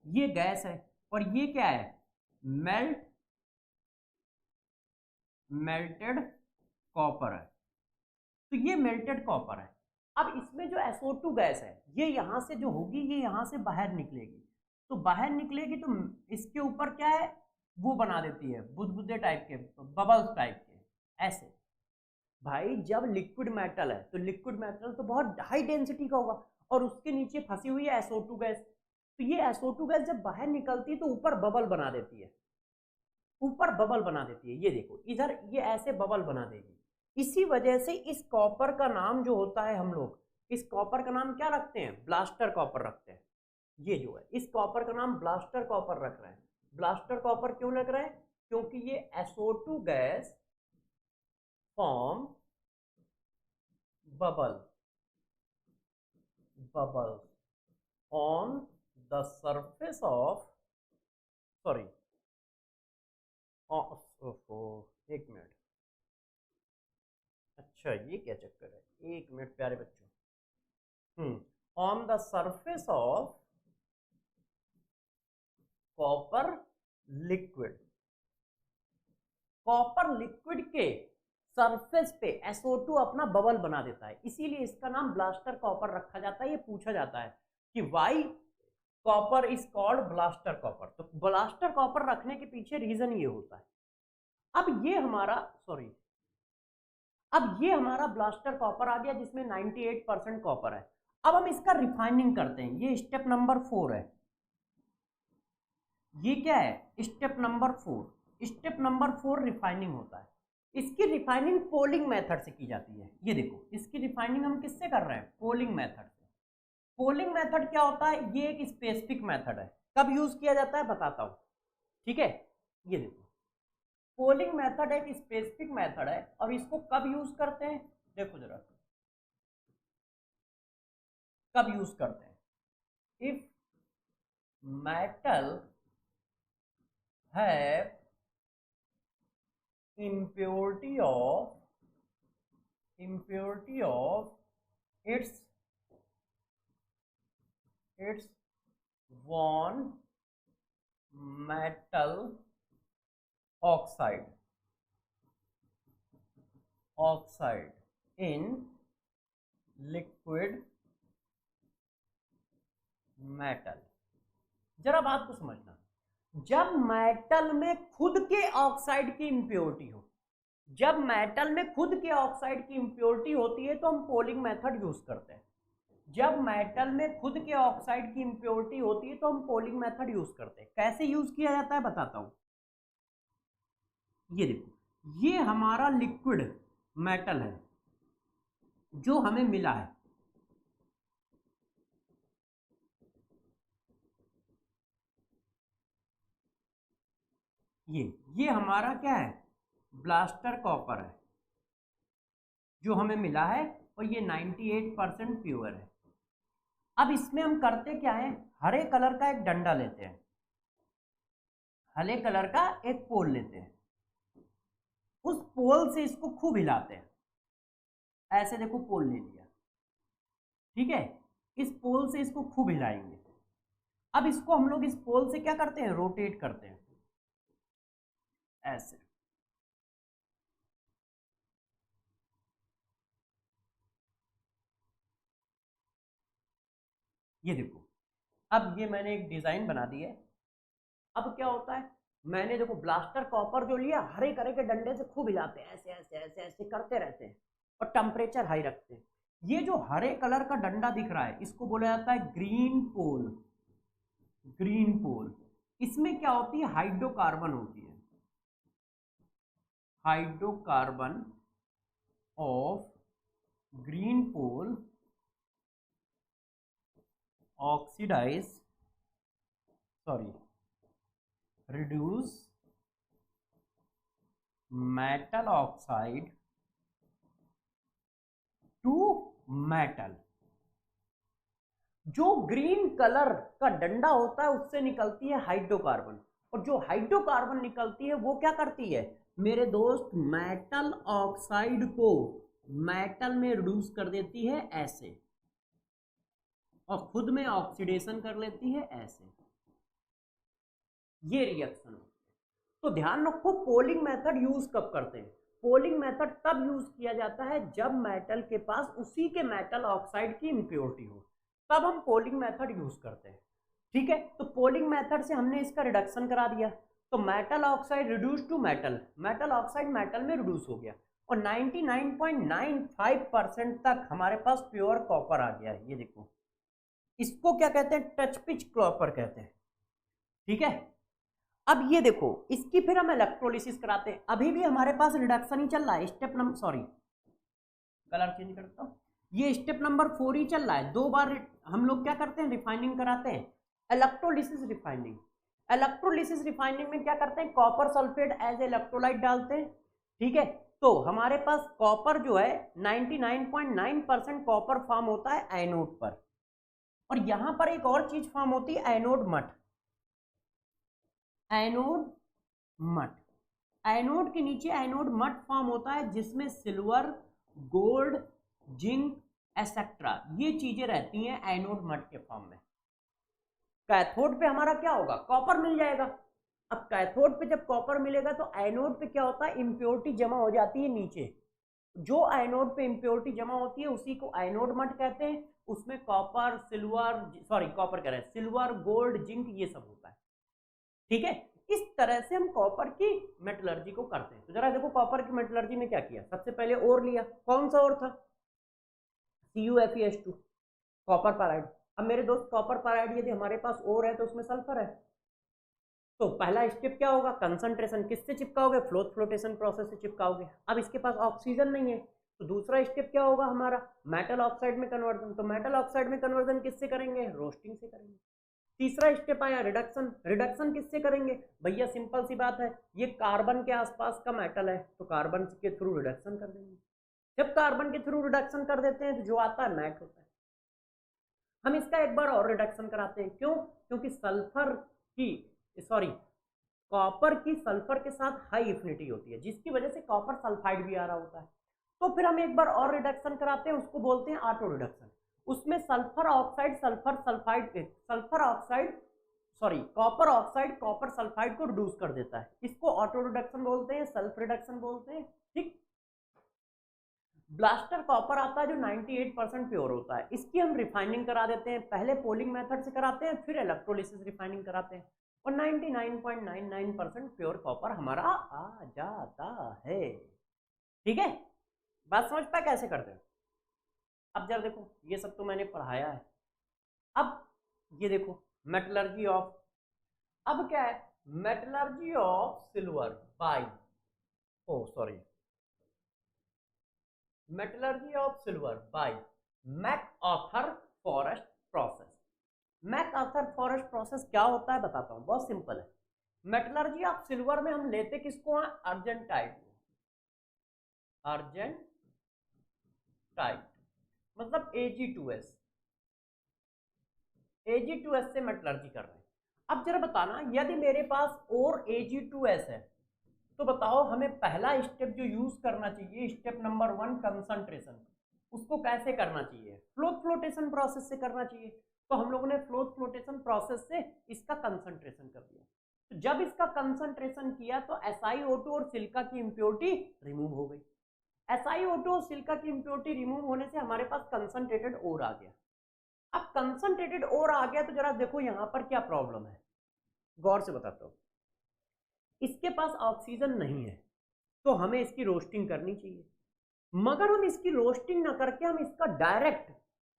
ये गैस है, और ये क्या है, मेल्टेड कॉपर है। तो ये मेल्टेड कॉपर है। अब इसमें जो SO2 गैस है, ये यहां से जो होगी, ये यहां से बाहर निकलेगी। तो बाहर निकलेगी तो इसके ऊपर क्या है, वो बना देती है बुदबुदे टाइप के, बबल्स टाइप के ऐसे। भाई जब लिक्विड मेटल है तो लिक्विड मेटल तो बहुत हाई डेंसिटी का होगा, और उसके नीचे फंसी हुई है SO2 गैस। तो ये SO2 गैस जब बाहर निकलती है तो ऊपर बबल बना देती है, ऊपर बबल बना देती है। ये देखो इधर ये ऐसे बबल बना देगी। इसी वजह से इस कॉपर का नाम जो होता है, हम लोग इस कॉपर का नाम क्या रखते हैं, ब्लास्टर कॉपर रखते हैं। ये जो है इस कॉपर का नाम ब्लास्टर कॉपर रख रहे हैं। ब्लास्टर कॉपर क्यों लग रहा है, क्योंकि ये SO2 gas form bubble bubbles on the surface of, sorry, एक मिनट, अच्छा ये क्या चक्कर है, एक मिनट प्यारे बच्चों। On the surface of copper liquid, copper liquid के सरफेस पे SO2 अपना बबल बना देता है, इसीलिए इसका नाम ब्लास्टर कॉपर रखा जाता है। ये पूछा जाता है कि Y copper is called blaster copper. तो ब्लास्टर कॉपर रखने के पीछे रीजन ये होता है। अब ये हमारा, सॉरी, अब ये हमारा ब्लास्टर कॉपर आ गया जिसमें 98% कॉपर है। अब हम इसका रिफाइनिंग करते हैं, ये स्टेप नंबर 4 है। ये क्या है, step number 4। Step number 4 refining होता है। इसकी रिफाइनिंग पोलिंग मेथड से की जाती है। ये देखो इसकी रिफाइनिंग हम किससे कर रहे हैं, पोलिंग मेथड से। पोलिंग मेथड क्या होता है, ये एक स्पेसिफिक मेथड है। कब यूज किया जाता है बताता हूं, ठीक है। ये देखो पोलिंग मेथड एक स्पेसिफिक मेथड है, और इसको कब यूज करते हैं, देखो जरा कब यूज करते हैं। If metal have impurity of its one metal oxide in liquid metal, जरा बात को समझना, जब मेटल में खुद के ऑक्साइड की इंप्योरिटी हो, जब मेटल में खुद के ऑक्साइड की इंप्योरिटी होती है तो हम पोलिंग मेथड यूज करते हैं। जब मेटल में खुद के ऑक्साइड की इंप्योरिटी होती है तो हम पोलिंग मेथड यूज करते हैं। कैसे यूज किया जाता है बताता हूं। ये देखो, ये हमारा लिक्विड मेटल है जो हमें मिला है। ये हमारा क्या है, ब्लास्टर कॉपर है जो हमें मिला है, और ये 98% प्योर है। अब इसमें हम करते क्या है, हरे कलर का एक डंडा लेते हैं, हरे कलर का एक पोल लेते हैं, उस पोल से इसको खूब हिलाते हैं। ऐसे देखो पोल ले लिया, ठीक है, इस पोल से इसको खूब हिलाएंगे। अब इसको हम लोग इस पोल से क्या करते हैं, रोटेट करते हैं ऐसे। ये देखो, अब ये मैंने एक डिजाइन बना दी है। अब क्या होता है, मैंने देखो ब्लास्टर कॉपर जो लिया, हरे करे के डंडे से खूब हिलाते हैं, ऐसे ऐसे ऐसे ऐसे करते रहते हैं और टेम्परेचर हाई रखते हैं। ये जो हरे कलर का डंडा दिख रहा है इसको बोला जाता है ग्रीन पोल। ग्रीन पोल, इसमें क्या होती है, हाइड्रोकार्बन होती है, hydrocarbon of green pole oxidise, sorry, reduce metal oxide to metal। जो ग्रीन कलर का डंडा होता है उससे निकलती है हाइड्रोकार्बन, और जो हाइड्रोकार्बन निकलती है वो क्या करती है मेरे दोस्त, मेटल ऑक्साइड को मेटल में रिड्यूस कर देती है ऐसे, और खुद में ऑक्सीडेशन कर लेती है ऐसे। ये रिएक्शन होती है। तो ध्यान रखो, पोलिंग मेथड यूज कब करते हैं, पोलिंग मेथड तब यूज किया जाता है जब मेटल के पास उसी के मेटल ऑक्साइड की इंप्योरिटी हो, तब हम पोलिंग मेथड यूज करते हैं। ठीक है, तो पोलिंग मेथड से हमने इसका रिडक्शन करा दिया, तो metal oxide reduce to metal, metal oxide metal में रिड्यूस हो गया, और 99.95% तक हमारे पास प्योर कॉपर आ गया है। ये देखो, इसको क्या कहते हैं, टच पिच कॉपर कहते हैं। ठीक है, अब ये देखो, इसकी फिर हम इलेक्ट्रोलिसिस कराते हैं। अभी भी हमारे पास रिडक्शन ही चल रहा है, step number, sorry colour change करता हूं, ये स्टेप नंबर 4 ही चल रहा है। 2 बार हम लोग क्या करते हैं, रिफाइनिंग कराते हैं, इलेक्ट्रोलिसिस रिफाइनिंग। इलेक्ट्रोलिसिस रिफाइनिंग में क्या करते हैं, कॉपर सल्फेट एज इलेक्ट्रोलाइट डालते हैं। ठीक है, तो हमारे पास कॉपर जो है 99.9% कॉपर फॉर्म होता है एनोड पर, और यहां पर एक और चीज फॉर्म होती है, एनोड मट। एनोड मट, एनोड के नीचे एनोड मट फॉर्म होता है जिसमें सिल्वर, गोल्ड, जिंक एसेट्रा ये चीजें रहती हैं एनोड मट के फॉर्म में। कैथोड पे हमारा क्या होगा, कॉपर मिल जाएगा। अब कैथोड पे जब कॉपर मिलेगा तो एनोड पे क्या होता है, इंप्योरिटी जमा हो जाती है नीचे। जो एनोड पे इंप्योरिटी जमा होती है उसी को एनोड मट कहते हैं। उसमें कॉपर, सिल्वर, सॉरी कॉपर कह रहे हैं, सिल्वर, गोल्ड, जिंक ये सब होता है। ठीक है, इस तरह से हम कॉपर की मेटलर्जी को करते हैं। तो जरा देखो, कॉपर की मेटलर्जी में क्या किया, सबसे पहले ओर लिया, कौन सा ओर था, CuFeS2, कॉपर पैराइड। अब मेरे दोस्त कॉपर पैराइड यदि हमारे पास ओर है तो उसमें सल्फर है, तो पहला स्टेप क्या होगा, कंसंट्रेशन किससे चिपकाओगे, फ्लोटेशन प्रोसेस से चिपकाओगे। अब इसके पास ऑक्सीजन नहीं है, तो दूसरा स्टेप क्या होगा हमारा, मेटल ऑक्साइड में कन्वर्जन। तो मेटल ऑक्साइड में कन्वर्जन किससे करेंगे, रोस्टिंग से करेंगे। तीसरा स्टेप आया रिडक्शन, रिडक्शन किससे करेंगे भैया, सिंपल सी बात है, ये कार्बन के आसपास का मेटल है तो कार्बन के थ्रू रिडक्शन कर देंगे। जब कार्बन के थ्रू रिडक्शन कर देते हैं तो जो आता है मैट होता है। हम इसका एक बार और रिडक्शन कराते हैं, क्यों, क्योंकि सल्फर की, सॉरी कॉपर की सल्फर के साथ हाई एफिनिटी होती है जिसकी वजह से कॉपर सल्फाइड भी आ रहा होता है। तो फिर हम एक बार और रिडक्शन कराते हैं, उसको बोलते हैं ऑटो रिडक्शन। उसमें sulphur oxide sulphur sulphide, sulphur oxide, sorry copper oxide copper sulphide को रिड्यूस कर देता है। इसको ऑटो रिडक्शन बोलते हैं, सेल्फ रिडक्शन बोलते हैं। ठीक, ब्लास्टर कॉपर आता है जो 98% प्योर होता है, इसकी हम रिफाइनिंग करा देते हैं, पहले पोलिंग मेथड से कराते हैं, फिर इलेक्ट्रोलिसिस रिफाइनिंग कराते हैं और 99.99% प्योर कॉपर हमारा आ जाता है। ठीक है, बात समझ पाए कैसे करते हैं। अब जरा देखो, ये सब तो मैंने पढ़ाया है। अब ये देखो मेटलर्जी ऑफ, अब क्या है, metallurgy of silver by, oh sorry, metallurgy of silver by MacArthur Forrest process. MacArthur Forrest process क्या होता है बताता हूं, बहुत सिंपल है। मेटलर्जी ऑफ सिल्वर में हम लेते किसको हैं, अर्जेंटाइट, अर्जेंटाइट मतलब Ag2S, Ag2S से मेटलर्जी कर रहे हैं। अब जरा बताना, यदि मेरे पास और Ag2S है तो बताओ हमें पहला स्टेप जो यूज करना चाहिए, स्टेप नंबर 1 कंसंट्रेशन, उसको कैसे करना चाहिए, फ्लोटेशन प्रोसेस से करना चाहिए। तो हम लोगों ने फ्लोटेशन प्रोसेस से इसका कंसंट्रेशन कर दिया। तो जब इसका कंसंट्रेशन किया तो SiO2 और सिलिका की इंप्योरिटी रिमूव हो गई। SiO2 और सिलिका की इंप्योरिटी रिमूव होने से हमारे पास कंसंट्रेटेड ओर आ गया। अब कंसंट्रेटेड ओर आ गया तो जरा देखो यहां पर क्या प्रॉब्लम है, गौर से बताता हूं। इसके पास ऑक्सीजन नहीं है तो हमें इसकी रोस्टिंग करनी चाहिए, मगर हम इसकी रोस्टिंग ना करके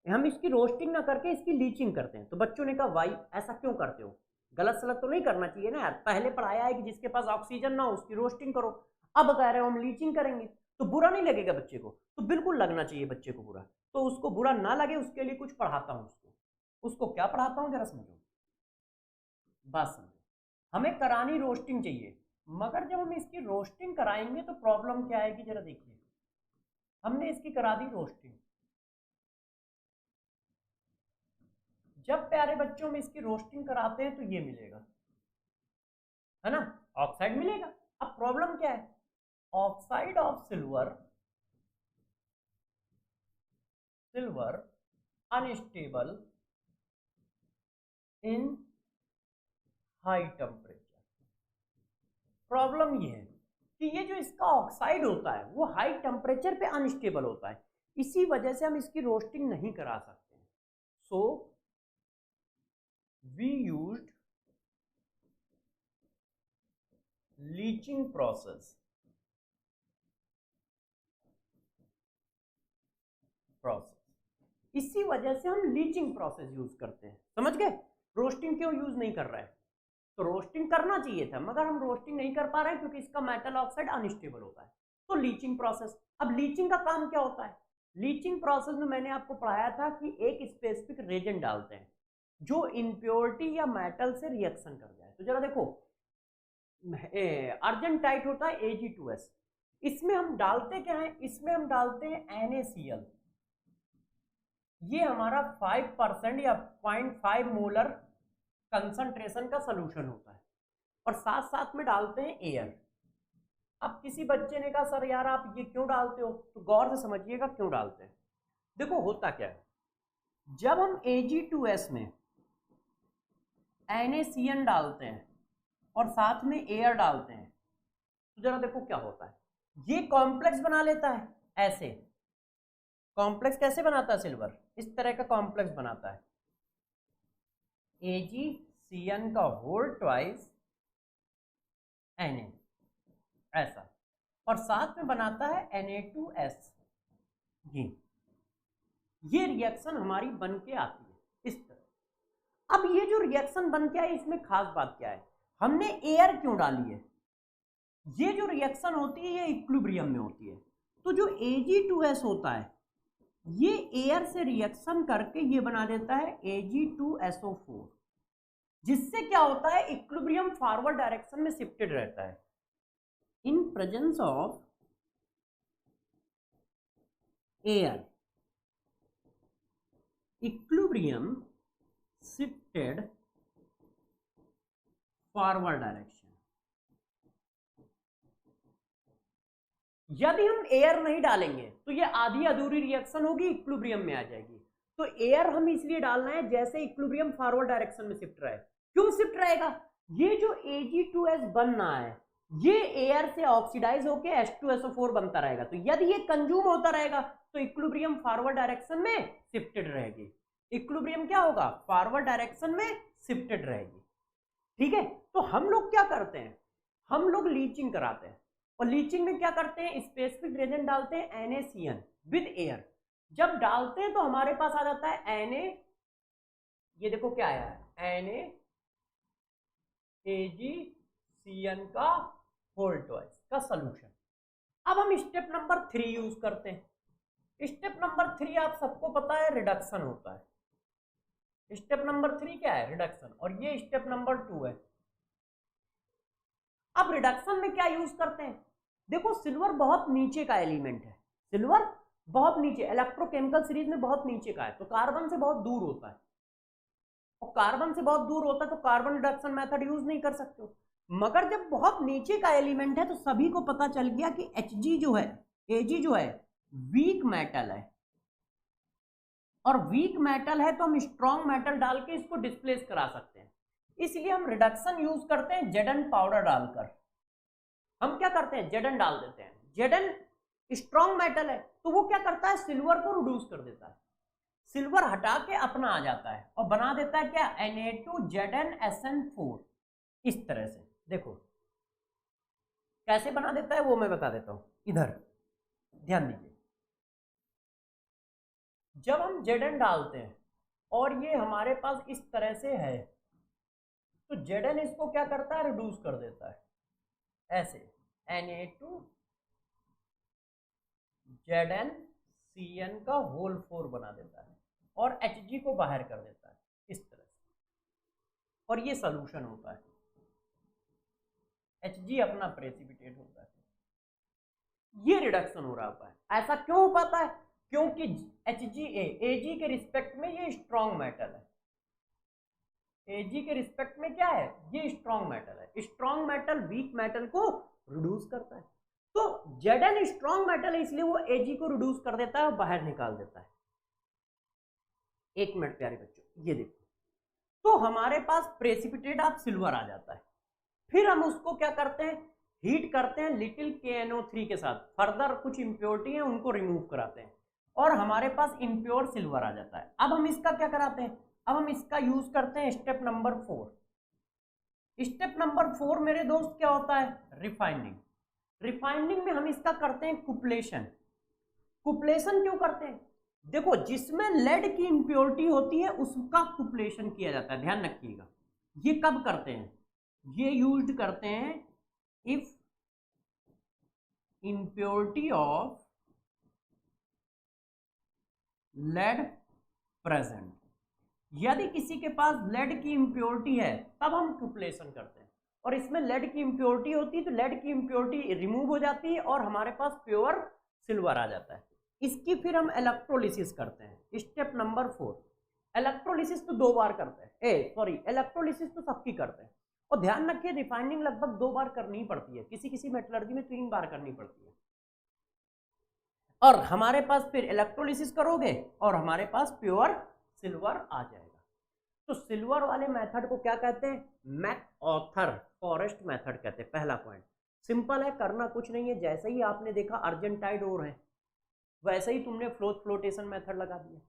हम इसकी रोस्टिंग ना करके इसकी लीचिंग करते हैं। तो बच्चों ने कहा भाई ऐसा क्यों करते हो, गलत सलत तो नहीं करना चाहिए ना यार, पहले पढ़ाया है कि जिसके पास ऑक्सीजन ना हो उसकी रोस्टिंग करो, अब कह रहे हो हम लीचिंग करेंगे तो बुरा नहीं लगेगा बच्चे को, तो बिल्कुल लगना चाहिए बच्चे को बुरा। तो उसको बुरा ना लगे उसके लिए कुछ पढ़ाता हूं, उसको क्या पढ़ाता हूं जरा समझो, बात समझो। हमें करानी रोस्टिंग चाहिए, मगर जब हम इसकी रोस्टिंग कराएंगे तो प्रॉब्लम क्या आएगी जरा देखिए। हमने इसकी करा दी रोस्टिंग, जब प्यारे बच्चों में इसकी रोस्टिंग कराते हैं तो ये मिलेगा, है ना, ऑक्साइड मिलेगा। अब प्रॉब्लम क्या है, oxide of silver unstable in high temperature. Problem ये है कि ये जो इसका ऑक्साइड होता है वो हाई टेम्परेचर पे अनस्टेबल होता है, इसी वजह से हम इसकी रोस्टिंग नहीं करा सकते हैं। So we used leaching process, इसी वजह से हम लीचिंग प्रोसेस यूज करते हैं, समझ गए। रोस्टिंग क्यों यूज नहीं कर रहे हैं, तो रोस्टिंग करना चाहिए था मगर हम रोस्टिंग नहीं कर पा रहे हैं क्योंकि इसका मेटल ऑक्साइड अनस्टेबल होता है, तो लीचिंग प्रोसेस। अब लीचिंग का काम क्या होता है, लीचिंग प्रोसेस में मैंने आपको पढ़ाया था कि एक स्पेसिफिक रेजेंट डालते हैं जो इम्प्योरिटी या मेटल से रिएक्शन कर जाए। तो जरा देखो अर्जेंटाइट होता है Ag2S, इसमें हम डालते क्या है, इसमें हम डालते हैं NaCl, ये हमारा 5% या 0.5 मोलर कंसंट्रेशन का सॉल्यूशन होता है और साथ साथ में डालते हैं एयर। अब किसी बच्चे ने कहा सर यार आप ये क्यों डालते हो, तो गौर से समझिएगा क्यों डालते हैं। देखो होता क्या है, जब हम Ag2S में NaCl डालते हैं और साथ में एयर डालते हैं तो जरा देखो क्या होता है, ये कॉम्प्लेक्स बना लेता है। ऐसे कॉम्प्लेक्स कैसे बनाता है सिल्वर, इस तरह का कॉम्प्लेक्स बनाता है, AgCN का होल ट्वाइस Na, ऐसा, और साथ में बनाता है Na2S। ये रिएक्शन हमारी बन के आती है इस तरह। अब ये जो रिएक्शन बन के आई इसमें खास बात क्या है, हमने एयर क्यों डाली है, ये जो रिएक्शन होती है ये इक्विलिब्रियम में होती है, तो जो Ag2S होता है ये एयर से रिएक्शन करके ये बना देता है Ag2SO4, जिससे क्या होता है इक्विलिब्रियम फॉरवर्ड डायरेक्शन में शिफ्टेड रहता है। In presence of air equilibrium shifted forward direction. यदि हम एयर नहीं डालेंगे तो ये आधी अधूरी रिएक्शन होगी, इक्विलिब्रियम में आ जाएगी। तो एयर हम इसलिए डालना है जैसे इक्विलिब्रियम फॉरवर्ड डायरेक्शन में शिफ्ट रहे। क्यों शिफ्ट रहेगा, ये जो Ag2S बन रहा है ये एयर से ऑक्सीडाइज होके H2SO4 बनता रहेगा। तो यदि ये कंज्यूम होता रहेगा तो इक्विलिब्रियम फॉरवर्ड डायरेक्शन में शिफ्टेड रहेगी। इक्विलिब्रियम क्या होगा? फॉरवर्ड डायरेक्शन में शिफ्टेड रहेगी। ठीक है, तो हम लोग क्या करते हैं, हम लोग लीचिंग कराते हैं, और लीचिंग में क्या करते हैं, स्पेसिफिक रिएजेंट डालते हैं NaCN विद एयर। जब डालते हैं तो हमारे पास आ जाता है Na, ये देखो क्या आया है, NaAgCN का होल ट्वाइस का सोल्यूशन। अब हम स्टेप नंबर 3 यूज करते हैं। स्टेप नंबर 3 आप सबको पता है रिडक्शन होता है। स्टेप नंबर 3 क्या है? रिडक्शन। और ये स्टेप नंबर 2 है। अब रिडक्शन में क्या यूज करते हैं? देखो सिल्वर बहुत नीचे का एलिमेंट है, सिल्वर बहुत नीचे इलेक्ट्रोकेमिकल सीरीज में बहुत नीचे का है, तो कार्बन से बहुत दूर होता है, और कार्बन से बहुत दूर होता है तो कार्बन रिडक्शन मेथड यूज नहीं कर सकते हो। मगर जब बहुत नीचे का एलिमेंट है तो सभी को पता चल गया कि Hg जो है, Ag जो है वीक मेटल है, और वीक मेटल है तो हम स्ट्रॉन्ग मेटल डाल के इसको डिस्प्लेस करा सकते हैं। इसलिए हम रिडक्शन यूज करते हैं Zn पाउडर डालकर। हम क्या करते हैं, Zn डाल देते हैं। Zn स्ट्रॉन्ग मेटल है तो वो क्या करता है, सिल्वर को रिड्यूस कर देता है, सिल्वर हटा के अपना आ जाता है और बना देता है क्या, Na2ZnSN4। इस तरह से देखो कैसे बना देता है वो मैं बता देता हूं, इधर ध्यान दीजिए। जब हम Zn डालते हैं और ये हमारे पास इस तरह से है तो Zn इसको क्या करता है, रिड्यूस कर देता है ऐसे, Na2ZnCN का होल 4 बना देता है और Hg को बाहर कर देता है इस तरह से, और ये सोल्यूशन होता है। Hg अपना प्रेसिपिटेट होता है, ये रिडक्शन हो रहा होता है। ऐसा क्यों हो पाता है? क्योंकि Ag के रिस्पेक्ट में ये स्ट्रॉन्ग मेटल है, Ag के रिस्पेक्ट में क्या है, ये स्ट्रॉन्ग मेटल है। स्ट्रॉन्ग मेटल वीक मेटल को रिड्यूस करता है, तो Zn स्ट्रॉन्ग मेटल है इसलिए वो Ag को रिड्यूस कर देता है और बाहर निकाल देता है। एक मिनट प्यारे बच्चों, ये देखो, तो हमारे पास प्रेसिपिटेट ऑफ सिल्वर आ जाता है। फिर हम उसको क्या करते हैं, हीट करते हैं लिटिल KNO3 के साथ, फर्दर कुछ इंप्योरिटी है उनको रिमूव कराते हैं और हमारे पास इम्प्योर सिल्वर आ जाता है। अब हम इसका क्या कराते हैं, अब हम इसका यूज करते हैं स्टेप नंबर 4। स्टेप नंबर 4 मेरे दोस्त क्या होता है, रिफाइनिंग। रिफाइनिंग में हम इसका करते हैं कुपलेशन। कुपलेशन क्यों करते हैं, देखो जिसमें लेड की इंप्योरिटी होती है उसका कुपलेशन किया जाता है, ध्यान रखिएगा। ये कब करते हैं, ये यूज्ड करते हैं if impurity of lead present। यदि किसी के पास लेड की इंप्योरिटी है तब हम कुपलेशन करते हैं, और इसमें लेड की इंप्योरिटी होती है तो लेड की इंप्योरिटी रिमूव हो जाती है और हमारे पास प्योर सिल्वर आ जाता है। इसकी फिर हम इलेक्ट्रोलिसिस करते हैं, स्टेप नंबर 4। इलेक्ट्रोलिसिस तो 2 बार करते हैं, इलेक्ट्रोलिसिस तो सबकी करते हैं, और ध्यान रखिए रिफाइनिंग लगभग 2 बार करनी पड़ती है, किसी किसी मेटलर्जी में 3 बार करनी पड़ती है। और हमारे पास फिर इलेक्ट्रोलिसिस करोगे और हमारे पास प्योर सिल्वर आ जाएगा। तो सिल्वर वाले मेथड को क्या कहते हैं, मैकऑर्थर फॉरेस्ट मेथड कहते हैं। पहला पॉइंट सिंपल है, करना कुछ नहीं है, जैसे ही आपने देखा अर्जेंटाइड ओर है वैसे ही तुमने फ्लोटेशन मेथड लगा दिया।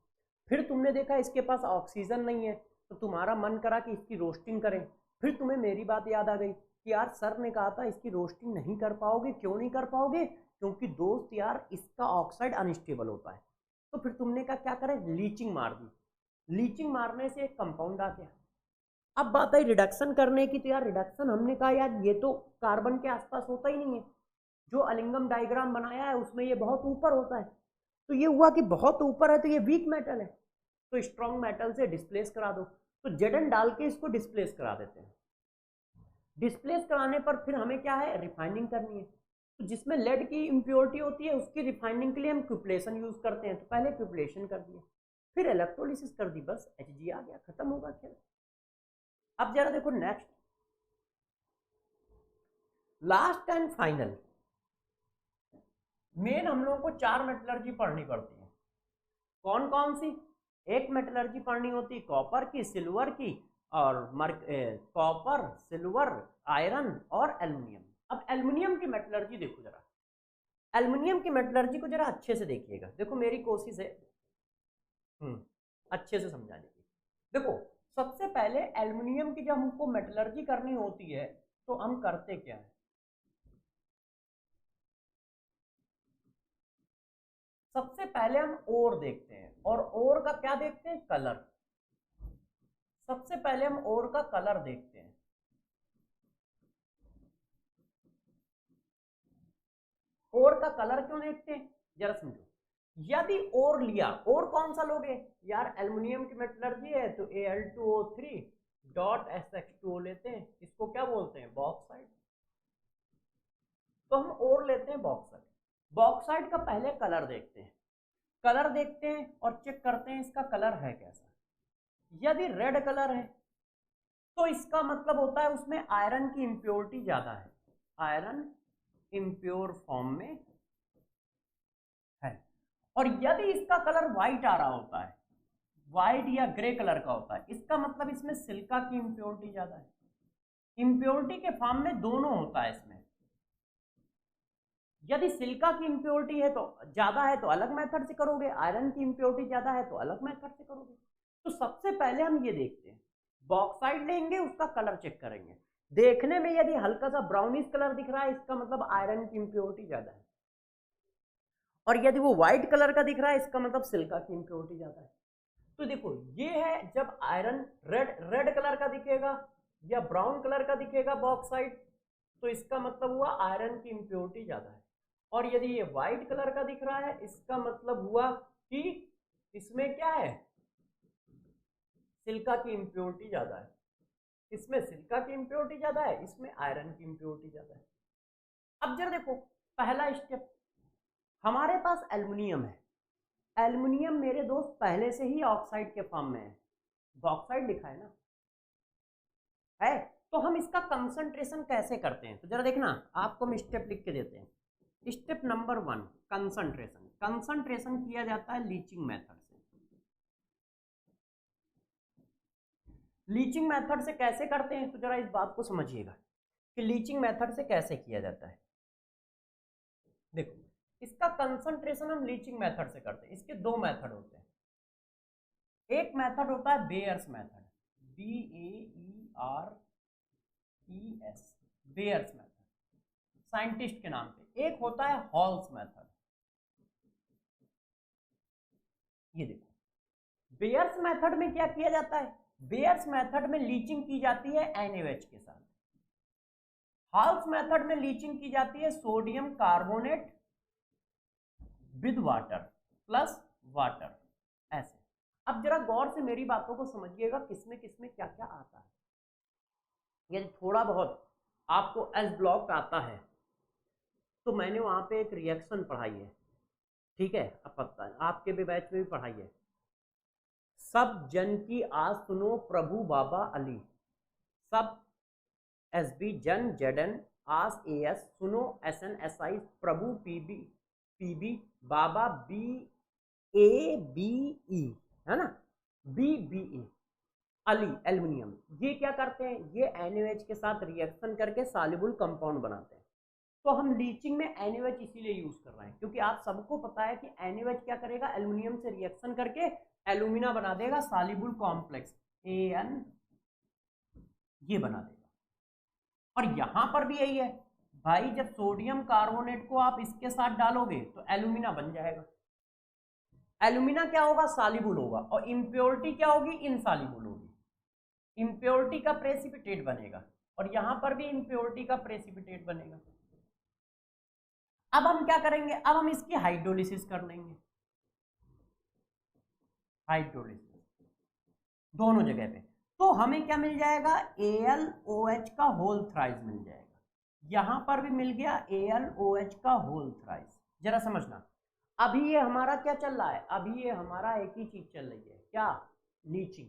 फिर तुमने देखा इसके पास ऑक्सीजन नहीं है तो तुम्हारा मन करा कि इसकी रोस्टिंग करें। फिर तुम्हें मेरी बात याद आ गई कि यार सर ने कहा था इसकी रोस्टिंग नहीं कर पाओगे, क्यों नहीं कर पाओगे, क्योंकि दोस्त यार इसका ऑक्साइड अनस्टेबल होता है। तो फिर तुमने कहा क्या करें, लीचिंग मार दी। लीचिंग मारने से एक कंपाउंड आ गया। अब बात आई रिडक्शन करने की, तो यार रिडक्शन हमने कहा यार ये तो कार्बन के आसपास होता ही नहीं है, जो अलिंगम डायग्राम बनाया है उसमें ये बहुत ऊपर होता है। तो ये हुआ कि बहुत ऊपर है तो ये वीक मेटल है, तो स्ट्रॉन्ग मेटल से डिस्प्लेस करा दो। तो Zn डाल के इसको डिस्प्लेस करा देते हैं। डिस्प्लेस कराने पर फिर हमें क्या है, रिफाइनिंग करनी है। तो जिसमें लेड की इंप्योरिटी होती है उसकी रिफाइनिंग के लिए हम क्यूपलेशन यूज करते हैं। तो पहले क्यूपलेशन कर दिया, फिर इलेक्ट्रोलिसिस कर दी, बस Hg आ गया, खत्म होगा खेल। अब जरा देखो next, last and final main हम लोगों को 4 मेटलर्जी पढ़नी पड़ती है। कौन कौन सी, एक मेटलर्जी पढ़नी होती है कॉपर की, सिल्वर की, और कॉपर, सिल्वर, आयरन और एल्युमिनियम। अब एल्युमिनियम की मेटलर्जी देखो जरा, एल्युमिनियम की मेटलर्जी को जरा अच्छे से देखिएगा। देखो मेरी कोशिश है अच्छे से समझाने की। देखो सबसे पहले एल्युमिनियम की जब हमको मेटलर्जी करनी होती है तो हम करते क्या है, सबसे पहले हम ओर देखते हैं, और ओर का क्या देखते हैं, कलर। सबसे पहले हम ओर का कलर देखते हैं। ओर का कलर क्यों देखते हैं, जरा समझो। यदि ओर लिया, ओर कौन सा लोगे यार, एल्युमिनियम की मेटलर्जी है तो Al2O3 डॉट SX2O लेते हैं, इसको क्या बोलते हैं, बॉक्साइड। तो हम ओर लेते हैं बॉक्साइड। बॉक्साइड का पहले कलर देखते हैं, कलर देखते हैं और चेक करते हैं इसका कलर है कैसा। यदि रेड कलर है तो इसका मतलब होता है उसमें आयरन की इंप्योरिटी ज्यादा है, आयरन इंप्योर फॉर्म में है। और यदि इसका कलर व्हाइट आ रहा होता है, व्हाइट या ग्रे कलर का होता है, इसका मतलब इसमें सिलिका की इंप्योरिटी ज्यादा है। इंप्योरिटी के फॉर्म में दोनों होता है इसमें। यदि सिलिका की इंप्योरिटी है तो ज्यादा है तो अलग मेथड से करोगे, आयरन की इंप्योरिटी ज्यादा है तो अलग मेथड से करोगे। तो सबसे पहले हम ये देखते हैं, बॉक्साइड लेंगे, उसका कलर चेक करेंगे। देखने में यदि हल्का सा ब्राउनिश कलर दिख रहा है, इसका मतलब आयरन की इंप्योरिटी ज्यादा है। और यदि वो व्हाइट कलर का दिख रहा है, इसका मतलब सिलिका की इंप्योरिटी ज्यादा है। तो देखो ये है, जब आयरन रेड कलर का दिखेगा या ब्राउन कलर का दिखेगा बॉक्साइड, तो इसका मतलब हुआ आयरन की इंप्योरिटी ज्यादा है। और यदि ये व्हाइट कलर का दिख रहा है, इसका मतलब हुआ कि इसमें क्या है, सिलिका की इंप्योरिटी ज्यादा है। इसमें सिलिका की इंप्योरिटी ज्यादा है, इसमें आयरन की इंप्योरिटी ज्यादा है। अब जरा देखो पहला स्टेप, हमारे पास एल्युमिनियम है। एल्युमिनियम मेरे दोस्त पहले से ही ऑक्साइड के फॉर्म में है, बॉक्साइड लिखा है ना, है। तो हम इसका कंसंट्रेशन कैसे करते हैं, तो जरा देखना, आपको हम स्टेप लिख के देते हैं। Step number 1, concentration. कंसंट्रेशन किया जाता है लीचिंग मेथड से। लीचिंग मेथड से कैसे करते हैं, तो जरा इस बात को समझिएगा कि लीचिंग मेथड से कैसे किया जाता है। देखो इसका कंसंट्रेशन हम लीचिंग मेथड से करते हैं। इसके दो मेथड होते हैं। एक मेथड होता है Bayer's method, BAERES, Bayer's method, scientist के नाम पे। एक होता है हॉल्स मेथड। ये देखो बेयर्स मेथड में क्या किया जाता है, बेयर्स मेथड में लीचिंग की जाती है NaOH के साथ। हॉल्स मेथड में लीचिंग की जाती है sodium carbonate with water plus water, ऐसे। अब जरा गौर से मेरी बातों को समझिएगा, किसमें किसमें क्या क्या आता है। यदि थोड़ा बहुत आपको एस ब्लॉक आता है तो मैंने वहां पे एक रिएक्शन पढ़ाई है, ठीक है, अब पता है आपके भी बैच में भी पढ़ाई है। सब जन की आज सुनो प्रभु बाबा अली, सब SB जन ZN आस AS सुनो SN SI प्रभु PB बाबा BABE, है ना, BBE अली एल्युमिनियम। ये क्या करते हैं, ये NaOH के साथ रिएक्शन करके सॉल्युबल कंपाउंड बनाते हैं। तो हम लीचिंग में NaOH इसीलिए यूज कर रहे हैं क्योंकि आप सबको पता है कि NaOH क्या करेगा, एल्युमिनियम से रिएक्शन करके एल्यूमिना बना देगा, सॉल्युबल कॉम्प्लेक्स AN ये बना देगा। और यहां पर भी यही है भाई, जब सोडियम कार्बोनेट को आप इसके साथ डालोगे तो एल्यूमिना बन जाएगा। एल्यूमिना क्या होगा, सॉल्युबल होगा, और इंप्योरिटी क्या होगी, इनसॉल्युबल होगी। इंप्योरिटी का प्रेसिपिटेट बनेगा, और यहां पर भी इंप्योरिटी का प्रेसिपिटेट बनेगा। अब हम क्या करेंगे, अब हम इसकी हाइड्रोलिसिस कर लेंगे, हाइड्रोलिसिस दोनों जगह पे। तो हमें क्या मिल जाएगा, AlOH का होल थ्राइस मिल जाएगा। यहां पर भी मिल गया AlOH का होल थ्राइस। जरा समझना, अभी ये हमारा क्या चल रहा है, अभी ये हमारा एक ही चीज चल रही है, क्या, लीचिंग।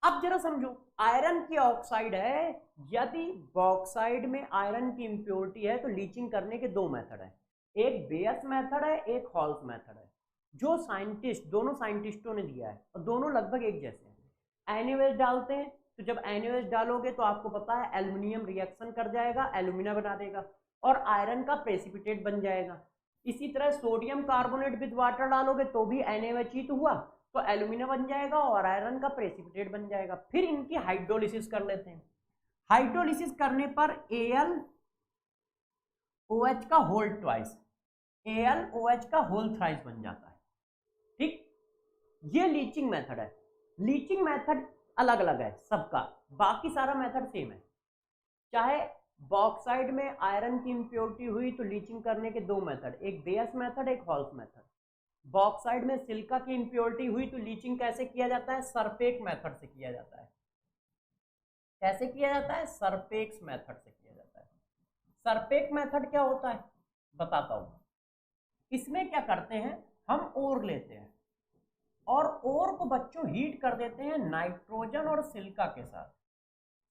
अब जरा समझो, आयरन की ऑक्साइड है, यदि बॉक्साइड में आयरन की इंप्योरिटी है तो लीचिंग करने के दो मेथड है, एक बेयस मेथड है, एक हॉल्स मेथड है, जो साइंटिस्ट, दोनों साइंटिस्टों ने दिया है, और दोनों लगभग एक जैसे हैं। NaOH डालते हैं तो जब NaOH डालोगे तो आपको पता है एल्युमिनियम रिएक्शन कर जाएगा, एल्यूमिना बना देगा और आयरन का प्रेसिपिटेट बन जाएगा। इसी तरह सोडियम कार्बोनेट विद वाटर डालोगे तो भी NaOH ही तो हुआ, तो एल्यूमिना बन जाएगा और आयरन का प्रेसिपिटेट बन जाएगा। फिर इनकी हाइड्रोलिसिस कर लेते हैं। हाइड्रोलिसिस करने पर AlOH का होल ट्वाइस, AlOH का होल थ्राइस बन जाता है। ठीक, ये लीचिंग मेथड है। लीचिंग मेथड अलग अलग है सबका, बाकी सारा मेथड सेम है। चाहे बॉक्साइड में आयरन की इम्प्योरिटी हुई तो लीचिंग करने के दो मेथड, एक बेयस मेथड, एक हॉल्स मेथड। बॉक्साइड में सिलिका की इम्प्योरिटी हुई तो लीचिंग कैसे किया जाता है? सरपेक मेथड से किया जाता है। कैसे किया जाता है? सरपेक्स मेथड से किया जाता है। सरपेक मेथड क्या होता है बताता हूं। इसमें क्या करते हैं, हम ओर लेते हैं और ओर को बच्चों हीट कर देते हैं नाइट्रोजन और सिलिका के साथ,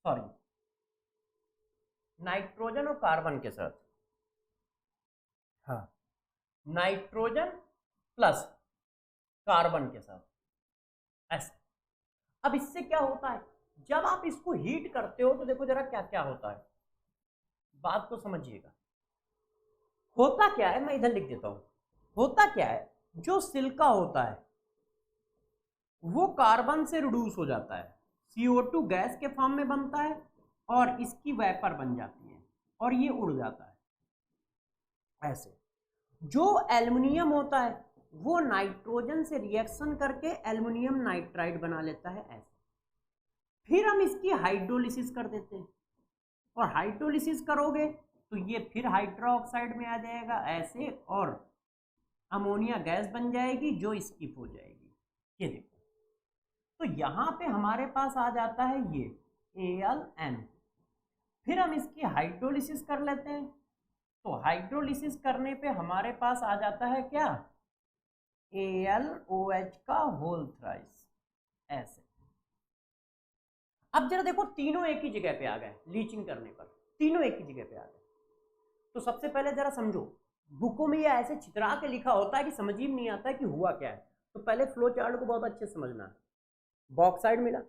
सॉरी नाइट्रोजन और कार्बन के साथ, हाँ नाइट्रोजन प्लस कार्बन के साथ, ऐसे। अब इससे क्या होता है, जब आप इसको हीट करते हो तो देखो जरा क्या क्या होता है, बात को समझिएगा। होता क्या है, मैं इधर लिख देता हूं। होता क्या है, जो सिलिका होता है वो कार्बन से रिड्यूस हो जाता है, CO2 गैस के फॉर्म में बनता है और इसकी वेपर बन जाती है और ये उड़ जाता है ऐसे। जो एल्युमिनियम होता है वो नाइट्रोजन से रिएक्शन करके एल्युमिनियम नाइट्राइड बना लेता है ऐसे। फिर हम इसकी हाइड्रोलिसिस कर देते हैं और हाइड्रोलिसिस करोगे तो ये फिर हाइड्रोक्साइड में आ जाएगा ऐसे और अमोनिया गैस बन जाएगी जो स्किप हो जाएगी। ये देखो, तो यहां पे हमारे पास आ जाता है ये AlN। फिर हम इसकी हाइड्रोलिसिस कर लेते हैं, तो हाइड्रोलिसिस करने पे हमारे पास आ जाता है क्या, AlOH का होल थ्राइस ऐसे। अब जरा देखो, तीनों एक ही जगह पे आ गए, लीचिंग करने पर तीनों एक ही जगह पे आ गए। तो सबसे पहले जरा समझो, बुकों में ये ऐसे चित्रा के लिखा होता है कि समझ ही नहीं आता है कि हुआ क्या है। तो पहले फ्लो चार्ट को बहुत अच्छे से समझना है। बॉक्साइड मिला,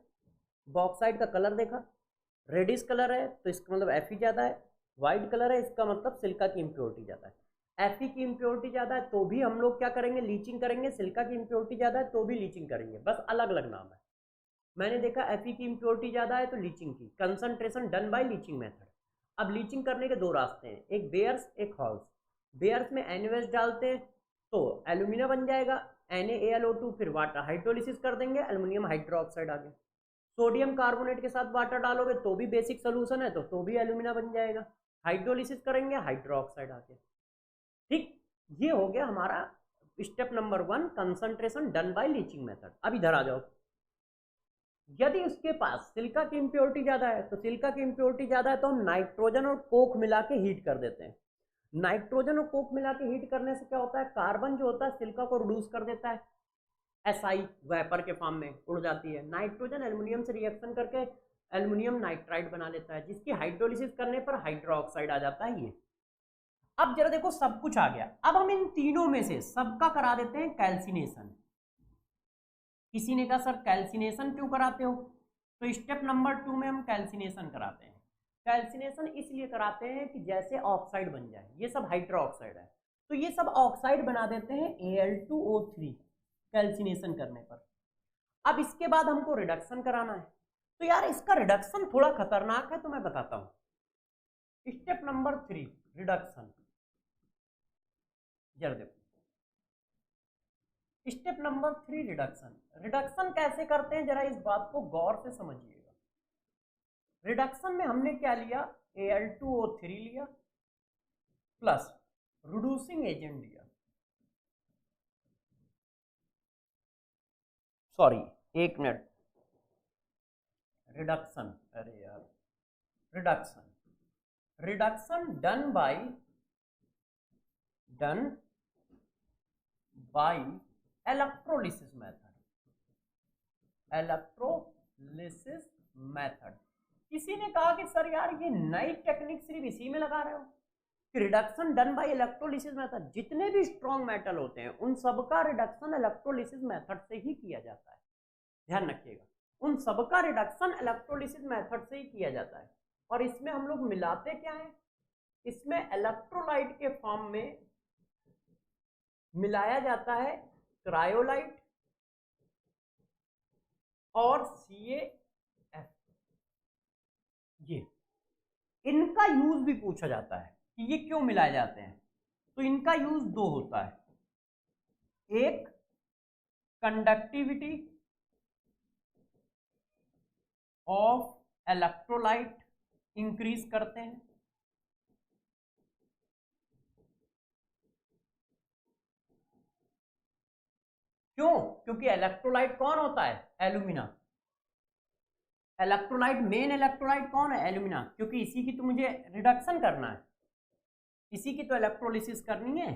बॉक्साइड का कलर देखा, रेडिश कलर है तो इसका मतलब Fe ज़्यादा है, वाइट कलर है इसका मतलब सिलिका की इम्प्योरिटी ज़्यादा है। Fe की इम्प्योरिटी ज़्यादा है तो भी हम लोग क्या करेंगे, लीचिंग करेंगे। सिलिका की इम्प्योरिटी ज़्यादा है तो भी लीचिंग करेंगे, बस अलग अलग नाम है। मैंने देखा Fe की इम्प्योरिटी ज़्यादा है तो लीचिंग की, concentration done by leaching method. अब लीचिंग करने के दो रास्ते हैं, एक बेयर्स एक हॉल्स। बेयर्स में NaOH डालते हैं तो एल्यूमिना बन जाएगा, NaAlO2, फिर वाटर हाइड्रोलिसिस कर देंगे, एल्यूमिनियम हाइड्रोक्साइड आ गया। सोडियम कार्बोनेट के साथ वाटर डालोगे तो भी बेसिक सोल्यूशन है तो भी एल्यूमिना बन जाएगा। हाइड्रोलिसिस करेंगे, हाइड्रोक्साइड आ गया। ठीक, ये हो गया हमारा step number 1, concentration done by leaching method. अब इधर आ जाओ, यदि उसके पास सिलिका की इम्प्योरिटी ज्यादा है तो सिलिका की इम्प्योरिटी ज्यादा है तो हम नाइट्रोजन और कोक मिला के हीट कर देते हैं। नाइट्रोजन और कोक मिला के हीट करने से क्या होता है, कार्बन जो होता है सिलिका को रिड्यूस कर देता है, SI वेपर के फॉर्म में उड़ जाती है। नाइट्रोजन एल्युमिनियम से रिएक्शन करके एल्युमिनियम नाइट्राइड बना लेता है, जिसकी हाइड्रोलिसिस करने पर हाइड्रोक्साइड आ जाता है ये। अब जरा देखो, सब कुछ आ गया। अब हम इन तीनों में से सबका करा देते हैं कैल्सिनेशन। किसी ने कहा सर कैल्सिनेशन क्यों कराते हो, तो स्टेप नंबर 2 में हम कैल्सिनेशन कराते हैं। कैल्सिनेशन इसलिए कराते हैं कि जैसे ऑक्साइड बन जाए, ये सब हाइड्रोक्साइड है तो ये सब ऑक्साइड बना देते हैं Al2O3 कैल्सिनेशन करने पर। अब इसके बाद हमको रिडक्शन कराना है, तो यार इसका रिडक्शन थोड़ा खतरनाक है तो मैं बताता हूं। स्टेप नंबर 3 रिडक्शन, जरा देखो स्टेप नंबर 3 रिडक्शन। रिडक्शन कैसे करते हैं जरा इस बात को गौर से समझिएगा। रिडक्शन में हमने क्या लिया, Al2O3 लिया प्लस रिड्यूसिंग एजेंट लिया, सॉरी एक मिनट, रिडक्शन, अरे यार reduction, reduction done by electrolysis method, electrolysis method. किसी ने कहा कि सर यार ये नई टेक्निक सिर्फ इसी में लगा रहे हो कि reduction done by electrolysis method. जितने भी स्ट्रॉन्ग मेटल होते हैं उन सबका रिडक्शन इलेक्ट्रोलिसिस मेथड से ही किया जाता है, ध्यान रखिएगा। उन सबका रिडक्शन इलेक्ट्रोलिसिस मेथड से ही किया जाता है। और इसमें हम लोग मिलाते क्या है, इसमें इलेक्ट्रोलाइट के फॉर्म में मिलाया जाता है क्रायोलाइट और CaF। ये इनका यूज भी पूछा जाता है कि ये क्यों मिलाए जाते हैं। तो इनका यूज दो होता है, एक कंडक्टिविटी ऑफ इलेक्ट्रोलाइट इंक्रीज करते हैं, क्यों? क्योंकि इलेक्ट्रोलाइट कौन होता है, एल्यूमिना। इलेक्ट्रोलाइट, मेन इलेक्ट्रोलाइट कौन है, एल्यूमिना, क्योंकि इसी की तो मुझे रिडक्शन करना है, इसी की तो इलेक्ट्रोलिसिस करनी है।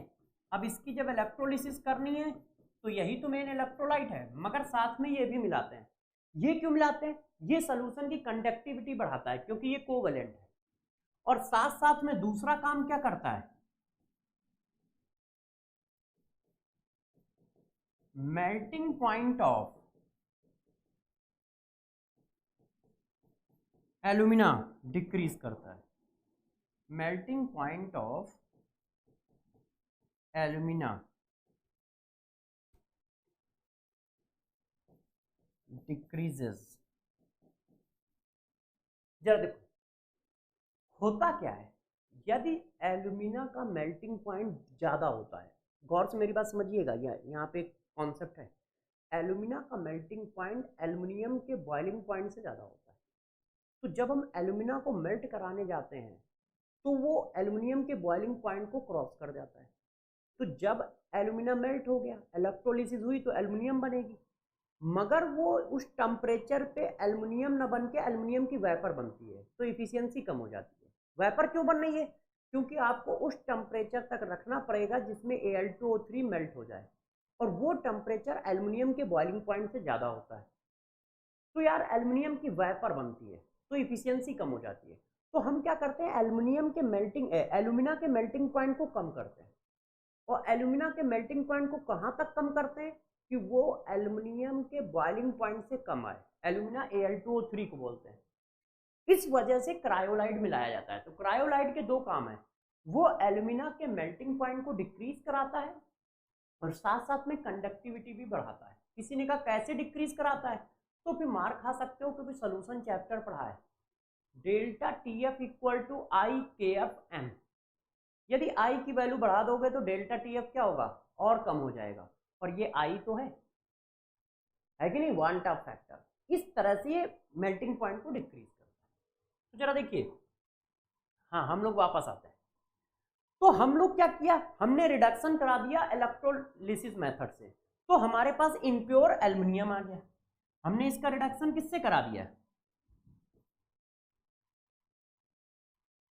अब इसकी जब इलेक्ट्रोलिसिस करनी है तो यही तो मेन इलेक्ट्रोलाइट है, मगर साथ में ये भी मिलाते हैं। ये क्यों मिलाते हैं, ये सॉल्यूशन की कंडक्टिविटी बढ़ाता है क्योंकि ये कोवेलेंट है, और साथ साथ में दूसरा काम क्या करता है, melting point of alumina decrease करता है। Melting point of alumina decreases. जरा देखो होता क्या है, यदि एल्यूमिना का मेल्टिंग पॉइंट ज्यादा होता है, गौर से मेरी बात समझिएगा, यहाँ पे एक कॉन्सेप्ट है, एल्यूमिना का मेल्टिंग पॉइंट एल्युमिनियम के बॉइलिंग पॉइंट से ज़्यादा होता है। तो जब हम एल्यूमिना को मेल्ट कराने जाते हैं तो वो एल्युमिनियम के बॉइलिंग पॉइंट को क्रॉस कर जाता है। तो जब एल्यूमिना मेल्ट हो गया, इलेक्ट्रोलिसिस हुई तो एल्युमिनियम बनेगी, मगर वो उस टेम्परेचर पे एल्युमिनियम न बन के एल्युमिनियम की वेपर बनती है, तो इफिशियंसी कम हो जाती है। वेपर क्यों बन रही है, क्योंकि आपको उस टेम्परेचर तक रखना पड़ेगा जिसमें Al2O3 मेल्ट हो जाए, और वो टेम्परेचर एल्युमिनियम के बॉइलिंग पॉइंट से ज़्यादा होता है। तो यार एल्युमिनियम की वेपर बनती है तो इफिशियंसी कम हो जाती है। तो हम क्या करते हैं, एल्यूमिना के मेल्टिंग पॉइंट को कम करते हैं, और एल्यूमिना के मेल्टिंग पॉइंट को कहाँ तक कम करते हैं कि वो एल्युमिनियम के बॉइलिंग पॉइंट से कम आए, एल्यूमिना Al2O3 को बोलते हैं। इस वजह से क्रायोलाइट मिलाया जाता है। तो क्रायोलाइट के दो काम है, वो एल्यूमिना के मेल्टिंग पॉइंट को डिक्रीज कराता है और साथ साथ में कंडक्टिविटी भी बढ़ाता है। किसी ने कहा कैसे डिक्रीज कराता है, तो फिर मार खा सकते हो क्योंकि सोल्यूशन चैप्टर पढ़ा है, delta TF equal to IKFM। यदि आई की वैल्यू बढ़ा दोगे तो डेल्टा TF क्या होगा, और कम हो जाएगा, और ये आई तो है कि नहीं, वांट ऑफ फैक्टर। इस तरह से ये मेल्टिंग पॉइंट को डिक्रीज करता है। तो जरा देखिए, हाँ हम लोग वापस आते हैं। तो हम लोग क्या किया, हमने रिडक्शन करा दिया इलेक्ट्रोलिसिस मेथड से, तो हमारे पास इम्प्योर एल्युमिनियम आ गया। हमने इसका रिडक्शन किससे करा दिया,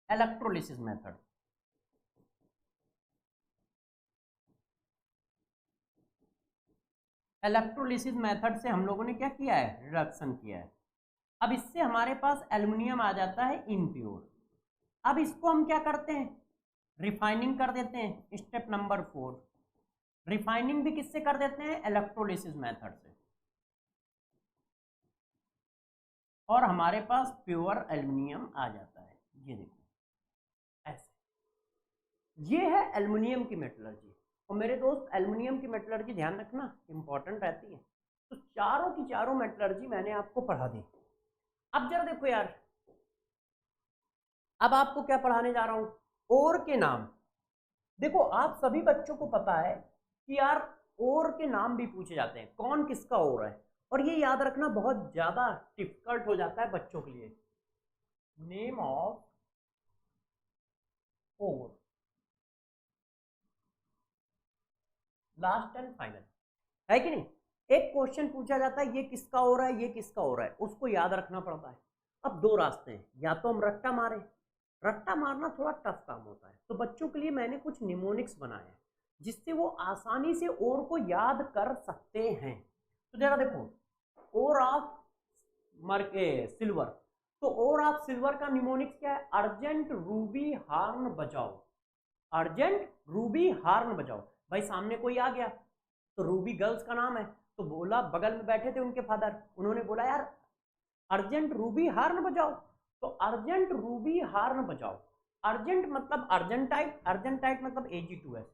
इलेक्ट्रोलिसिस मेथड। इलेक्ट्रोलिसिस मेथड से हम लोगों ने क्या किया है, रिडक्शन किया है। अब इससे हमारे पास एल्युमिनियम आ जाता है इम्प्योर। अब इसको हम क्या करते हैं, रिफाइनिंग कर देते हैं, स्टेप नंबर 4। रिफाइनिंग भी किससे कर देते हैं, इलेक्ट्रोलिसिस मेथड से, और हमारे पास प्योर एल्युमिनियम आ जाता है। ये देखो ऐसे, ये है एल्युमिनियम की मेटलर्जी। और मेरे दोस्त एल्युमिनियम की मेटलर्जी ध्यान रखना इंपॉर्टेंट रहती है। तो चारों की चारों मेटलर्जी मैंने आपको पढ़ा दी। अब जरा देखो यार, अब आपको क्या पढ़ाने जा रहा हूं, ओर के नाम। देखो आप सभी बच्चों को पता है कि यार ओर के नाम भी पूछे जाते हैं, कौन किसका ओर है, और ये याद रखना बहुत ज्यादा डिफिकल्ट हो जाता है बच्चों के लिए। Name of ore, last and final, है कि नहीं। एक क्वेश्चन पूछा जाता है ये किसका ओर है, ये किसका ओर है, उसको याद रखना पड़ता है। अब दो रास्ते हैं, या तो हम रट्टा मारे, रट्टा मारना थोड़ा टफ काम होता है, तो बच्चों के लिए मैंने कुछ निमोनिक्स बनाए हैं जिससे वो आसानी से ओर को याद कर सकते हैं। तो जरा देखो, ओर ऑफ सिल्वर, तो ओर ऑफ सिल्वर का निमोनिक्स क्या है, अर्जेंट रूबी हार्न बजाओ। अर्जेंट रूबी हार्न बजाओ, भाई सामने कोई आ गया तो रूबी गर्ल्स का नाम है, तो बोला, बगल में बैठे थे उनके फादर, उन्होंने बोला यार अर्जेंट रूबी हार्न बजाओ। तो अर्जेंट रूबी हार्न बजाओ, अर्जेंट मतलब अर्जेंटाइट, अर्जेंटाइट मतलब Ag2S,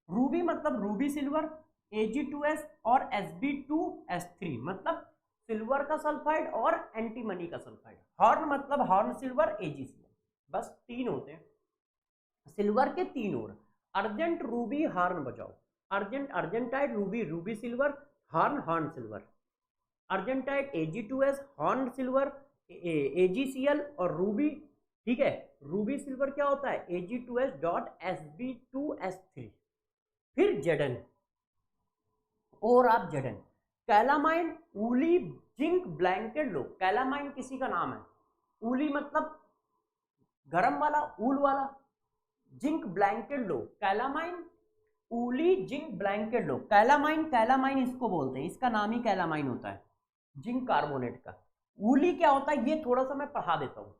रूबी मतलब रूबी सिल्वर, Ag2S और Sb2S3 मतलब सिल्वर का सल्फाइड और एंटीमनी का सल्फाइड। हॉर्न मतलब हॉर्न सिल्वर, AgCl, बस 3 होते हैं सिल्वर के 3 और। अर्जेंट रूबी हार्न बजाओ, urgent argentite, Ruby Ruby silver, horn horn silver. Argentite Ag2S, horn silver AgCl और रूबी, ठीक है, रूबी सिल्वर क्या होता है Ag2S डॉट Sb2S3। फिर Zn, और आप Zn, कैलामाइन ऊली जिंक ब्लैंकेट लो। कैलामाइन किसी का नाम है, ऊली मतलब गरम वाला, ऊल वाला, जिंक ब्लैंकेट लो, कैलामाइन ऊली जिंक ब्लैंकेट लो। कैलामाइन, कैलामाइन इसको बोलते हैं, इसका नाम ही कैलामाइन होता है, जिंक कार्बोनेट का। ऊली क्या होता है ये थोड़ा सा मैं पढ़ा देता हूँ।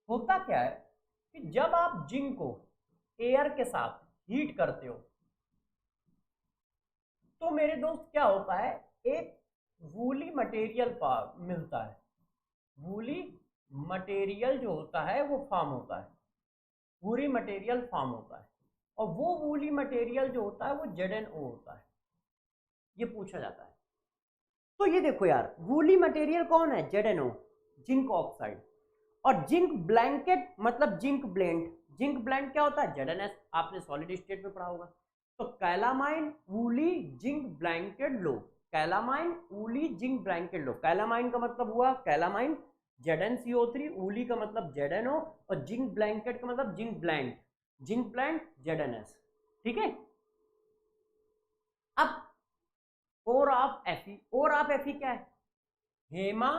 होता क्या है कि जब आप जिंक को एयर के साथ हीट करते हो तो मेरे दोस्त क्या होता है, एक वूली मटेरियल मिलता है, वूली मटेरियल जो होता है वो फॉर्म होता है, वूली मटेरियल फॉर्म होता है, और वो वूली मटेरियल जो होता है वो ZnO होता है, ये पूछा जाता है। तो ये देखो यार, वूली मटेरियल कौन है, ZnO, जिंक ऑक्साइड, और जिंक ब्लैंकेट मतलब जिंक ब्लेंड। जिंक ब्लेंड क्या होता है, ZnS, आपने सॉलिड स्टेट में पढ़ा होगा। तो कैलामाइन वूली जिंक ब्लैंकेट लो, कैलामाइन वूली जिंक ब्लैंकेट लो। कैलामाइन का मतलब हुआ कैलामाइन, ZnCO3, वूली का मतलब ZnO, और जिंक ब्लैंकेट का मतलब zinc blende, zinc blende ZnS, ठीक है। अब और ऑफ Fe, और ऑफ Fe क्या है, हेमा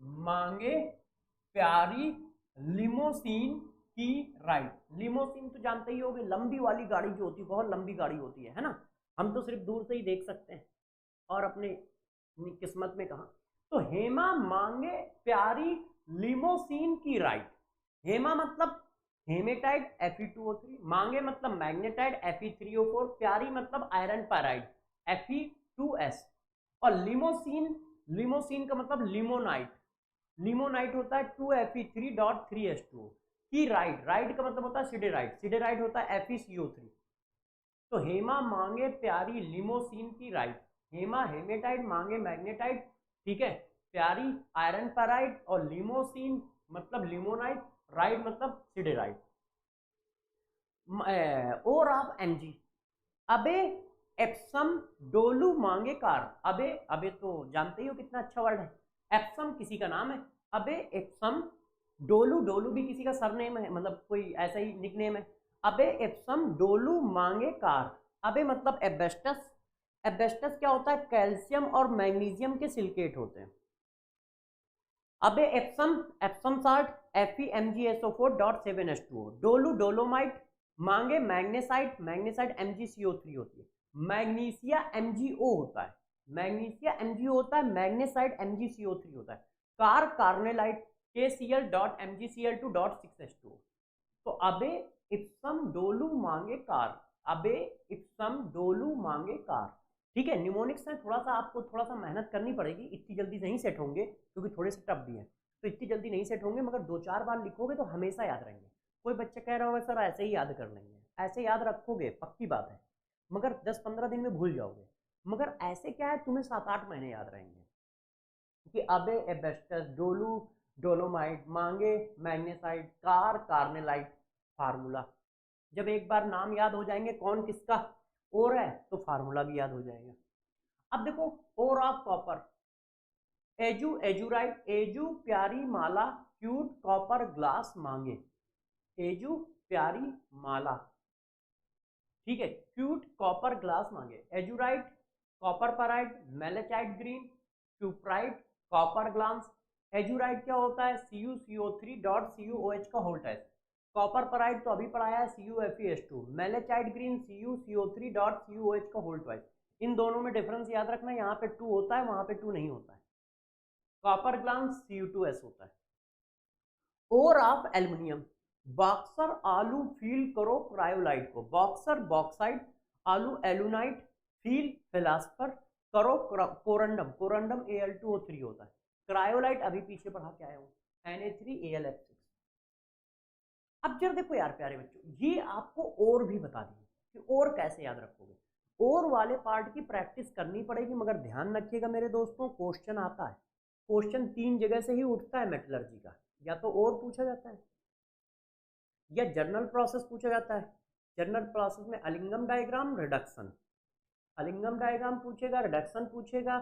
मांगे प्यारी लिमोसिन की राइड। लिमोसिन तो जानते ही होगे, लंबी वाली गाड़ी जो होती है, बहुत लंबी गाड़ी होती है ना, हम तो सिर्फ दूर से ही देख सकते हैं और अपने किस्मत में कहा। तो हेमा मांगे प्यारी लिमोसिन की राइड। हेमा मतलब हेमेटाइट Fe2O3, मांगे मतलब मैग्नेटाइट Fe3O4, प्यारी मतलब आयरन पैराइड Fe2S, और लिमोसिन, लिमोसिन का मतलब लिमोनाइट, लिमोनाइट होता है 2Fe3.3H2O की राइड, राइड का मतलब होता है सिडेराइड, सिडेराइड होता है FeCO3। तो हेमा मांगे प्यारी लिमोसिन की राइड, हेमा हेमेटाइट, मांगे मैग्नेटाइट, ठीक है, प्यारी आयरन पैराइड, और लिमोसिन मतलब लिमोनाइट, राइड मतलब सिडेराइड। और आप Mg, अबे एप्सम डोलू मांगे कार। अबे, अबे तो जानते ही हो कितना अच्छा वर्ड है, एप्सम किसी का नाम है, अबे एप्सम डोलू, डोलू भी किसी का सरनेम है, मतलब कोई ऐसा ही निकनेम है। अबे एप्सम डोलू मांगे कार, अबे मतलब एब्बेस्टस, एब्बेस्टस क्या होता है, कैल्शियम और मैग्नीशियम के सिलिकेट होते हैं। अबे एप्सम, एप्सम साल्ट FeMgSO4.7H2O, डोलू डोलोमाइट, मांगे मैग्नेसाइट, मैग्नेसाइट MgCO3 होती है, मैग्नीशिया MgO होता है, मैग्नीशिया MgO होता है, मैग्नेसाइट MgCO3 होता है, कार कार्नेलाइट KCl.MgCl2.6H2O। तो अबे इप्सम डोलू मांगे कार, अबे इप्सम डोलू मांगे कार, ठीक है। निमोनिक्स में थोड़ा सा आपको थोड़ा सा मेहनत करनी पड़ेगी, इतनी जल्दी नहीं सेट होंगे क्योंकि थोड़े से टफ भी हैं, तो इतनी जल्दी नहीं सेट होंगे, मगर 2-4 बार लिखोगे तो हमेशा याद रहेंगे। कोई बच्चा कह रहा होगा सर ऐसे ही याद कर लेंगे, ऐसे याद रखोगे पक्की बात है, मगर 10-15 दिन में भूल जाओगे। मगर ऐसे क्या है, तुम्हें 7-8 महीने याद रहेंगे कि अबे एब्बेस्टस डोलू डोलोमाइट, मांगे मैग्नेसाइट, कार कार्नेलाइट, फार्मूला। जब एक बार नाम याद हो जाएंगे कौन किसका और है तो फार्मूला भी याद हो जाएगा। अब देखो और ऑफ कॉपर, एजू एजूराइट, एजू प्यारी माला क्यूट कॉपर ग्लास मांगे, एजू प्यारी माला, ठीक है, क्यूट कॉपर ग्लास मांगे। Azurite copper pyrite, malachite green, cuprite copper glass. Azurite क्या होता है, CuCO3.CuOH का होल्ट है, कॉपर पैराइट तो अभी पढ़ाया है CuFeS2, मेलेचाइट ग्रीन CuCO3.CuOH का होल्ट वाइज। इन दोनों में डिफरेंस याद रखना, यहाँ पे 2 होता है वहां पे 2 नहीं होता है, कॉपर ग्लास Cu2S होता है। और आप एल्युमिनियम, बॉक्सर आलू फील करो क्रायोलाइट को, बॉक्सर बॉक्साइड, आलू alunite, feel feldspar, corundum, corundum Al2O3 होता है। क्रायोलाइट अभी पीछे पढ़ा के आया हूँ, Na3AlF6। अब जब देखो यार प्यारे बच्चों, ये आपको और भी बता दिए कि और कैसे याद रखोगे, और वाले पार्ट की प्रैक्टिस करनी पड़ेगी, मगर ध्यान रखिएगा मेरे दोस्तों, क्वेश्चन आता है, क्वेश्चन 3 जगह से ही उठता है मेटलर्जी का, या तो और पूछा जाता है या जर्नल प्रोसेस पूछा जाता है। जर्नल प्रोसेस में अलिंगम डायग्राम, रिडक्शन, अलिंगम डायग्राम पूछेगा, रिडक्शन पूछेगा,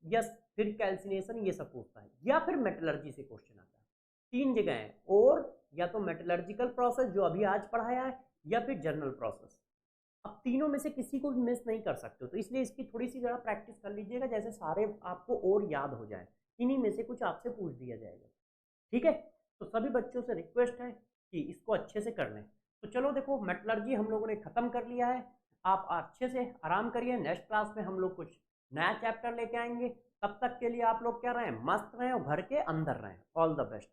या फिर कैल्सिनेशन, ये सब पूछता है, या फिर मेटलर्जी से क्वेश्चन आता है। 3 जगह है, और या तो मेटलर्जिकल प्रोसेस जो अभी आज पढ़ाया है, या फिर जर्नल प्रोसेस। अब तीनों में से किसी को भी मिस नहीं कर सकते हो, तो इसलिए इसकी थोड़ी सी जरा प्रैक्टिस कर लीजिएगा, जैसे सारे आपको और याद हो जाए, इन्हीं में से कुछ आपसे पूछ दिया जाएगा। ठीक है, तो सभी बच्चों से रिक्वेस्ट है कि इसको अच्छे से कर लें। तो चलो देखो, मेटलर्जी हम लोगों ने खत्म कर लिया है, आप अच्छे से आराम करिए, नेक्स्ट क्लास में हम लोग कुछ नया चैप्टर लेके आएंगे। तब तक के लिए आप लोग क्या रहें, मस्त रहें और घर के अंदर रहें। All the best.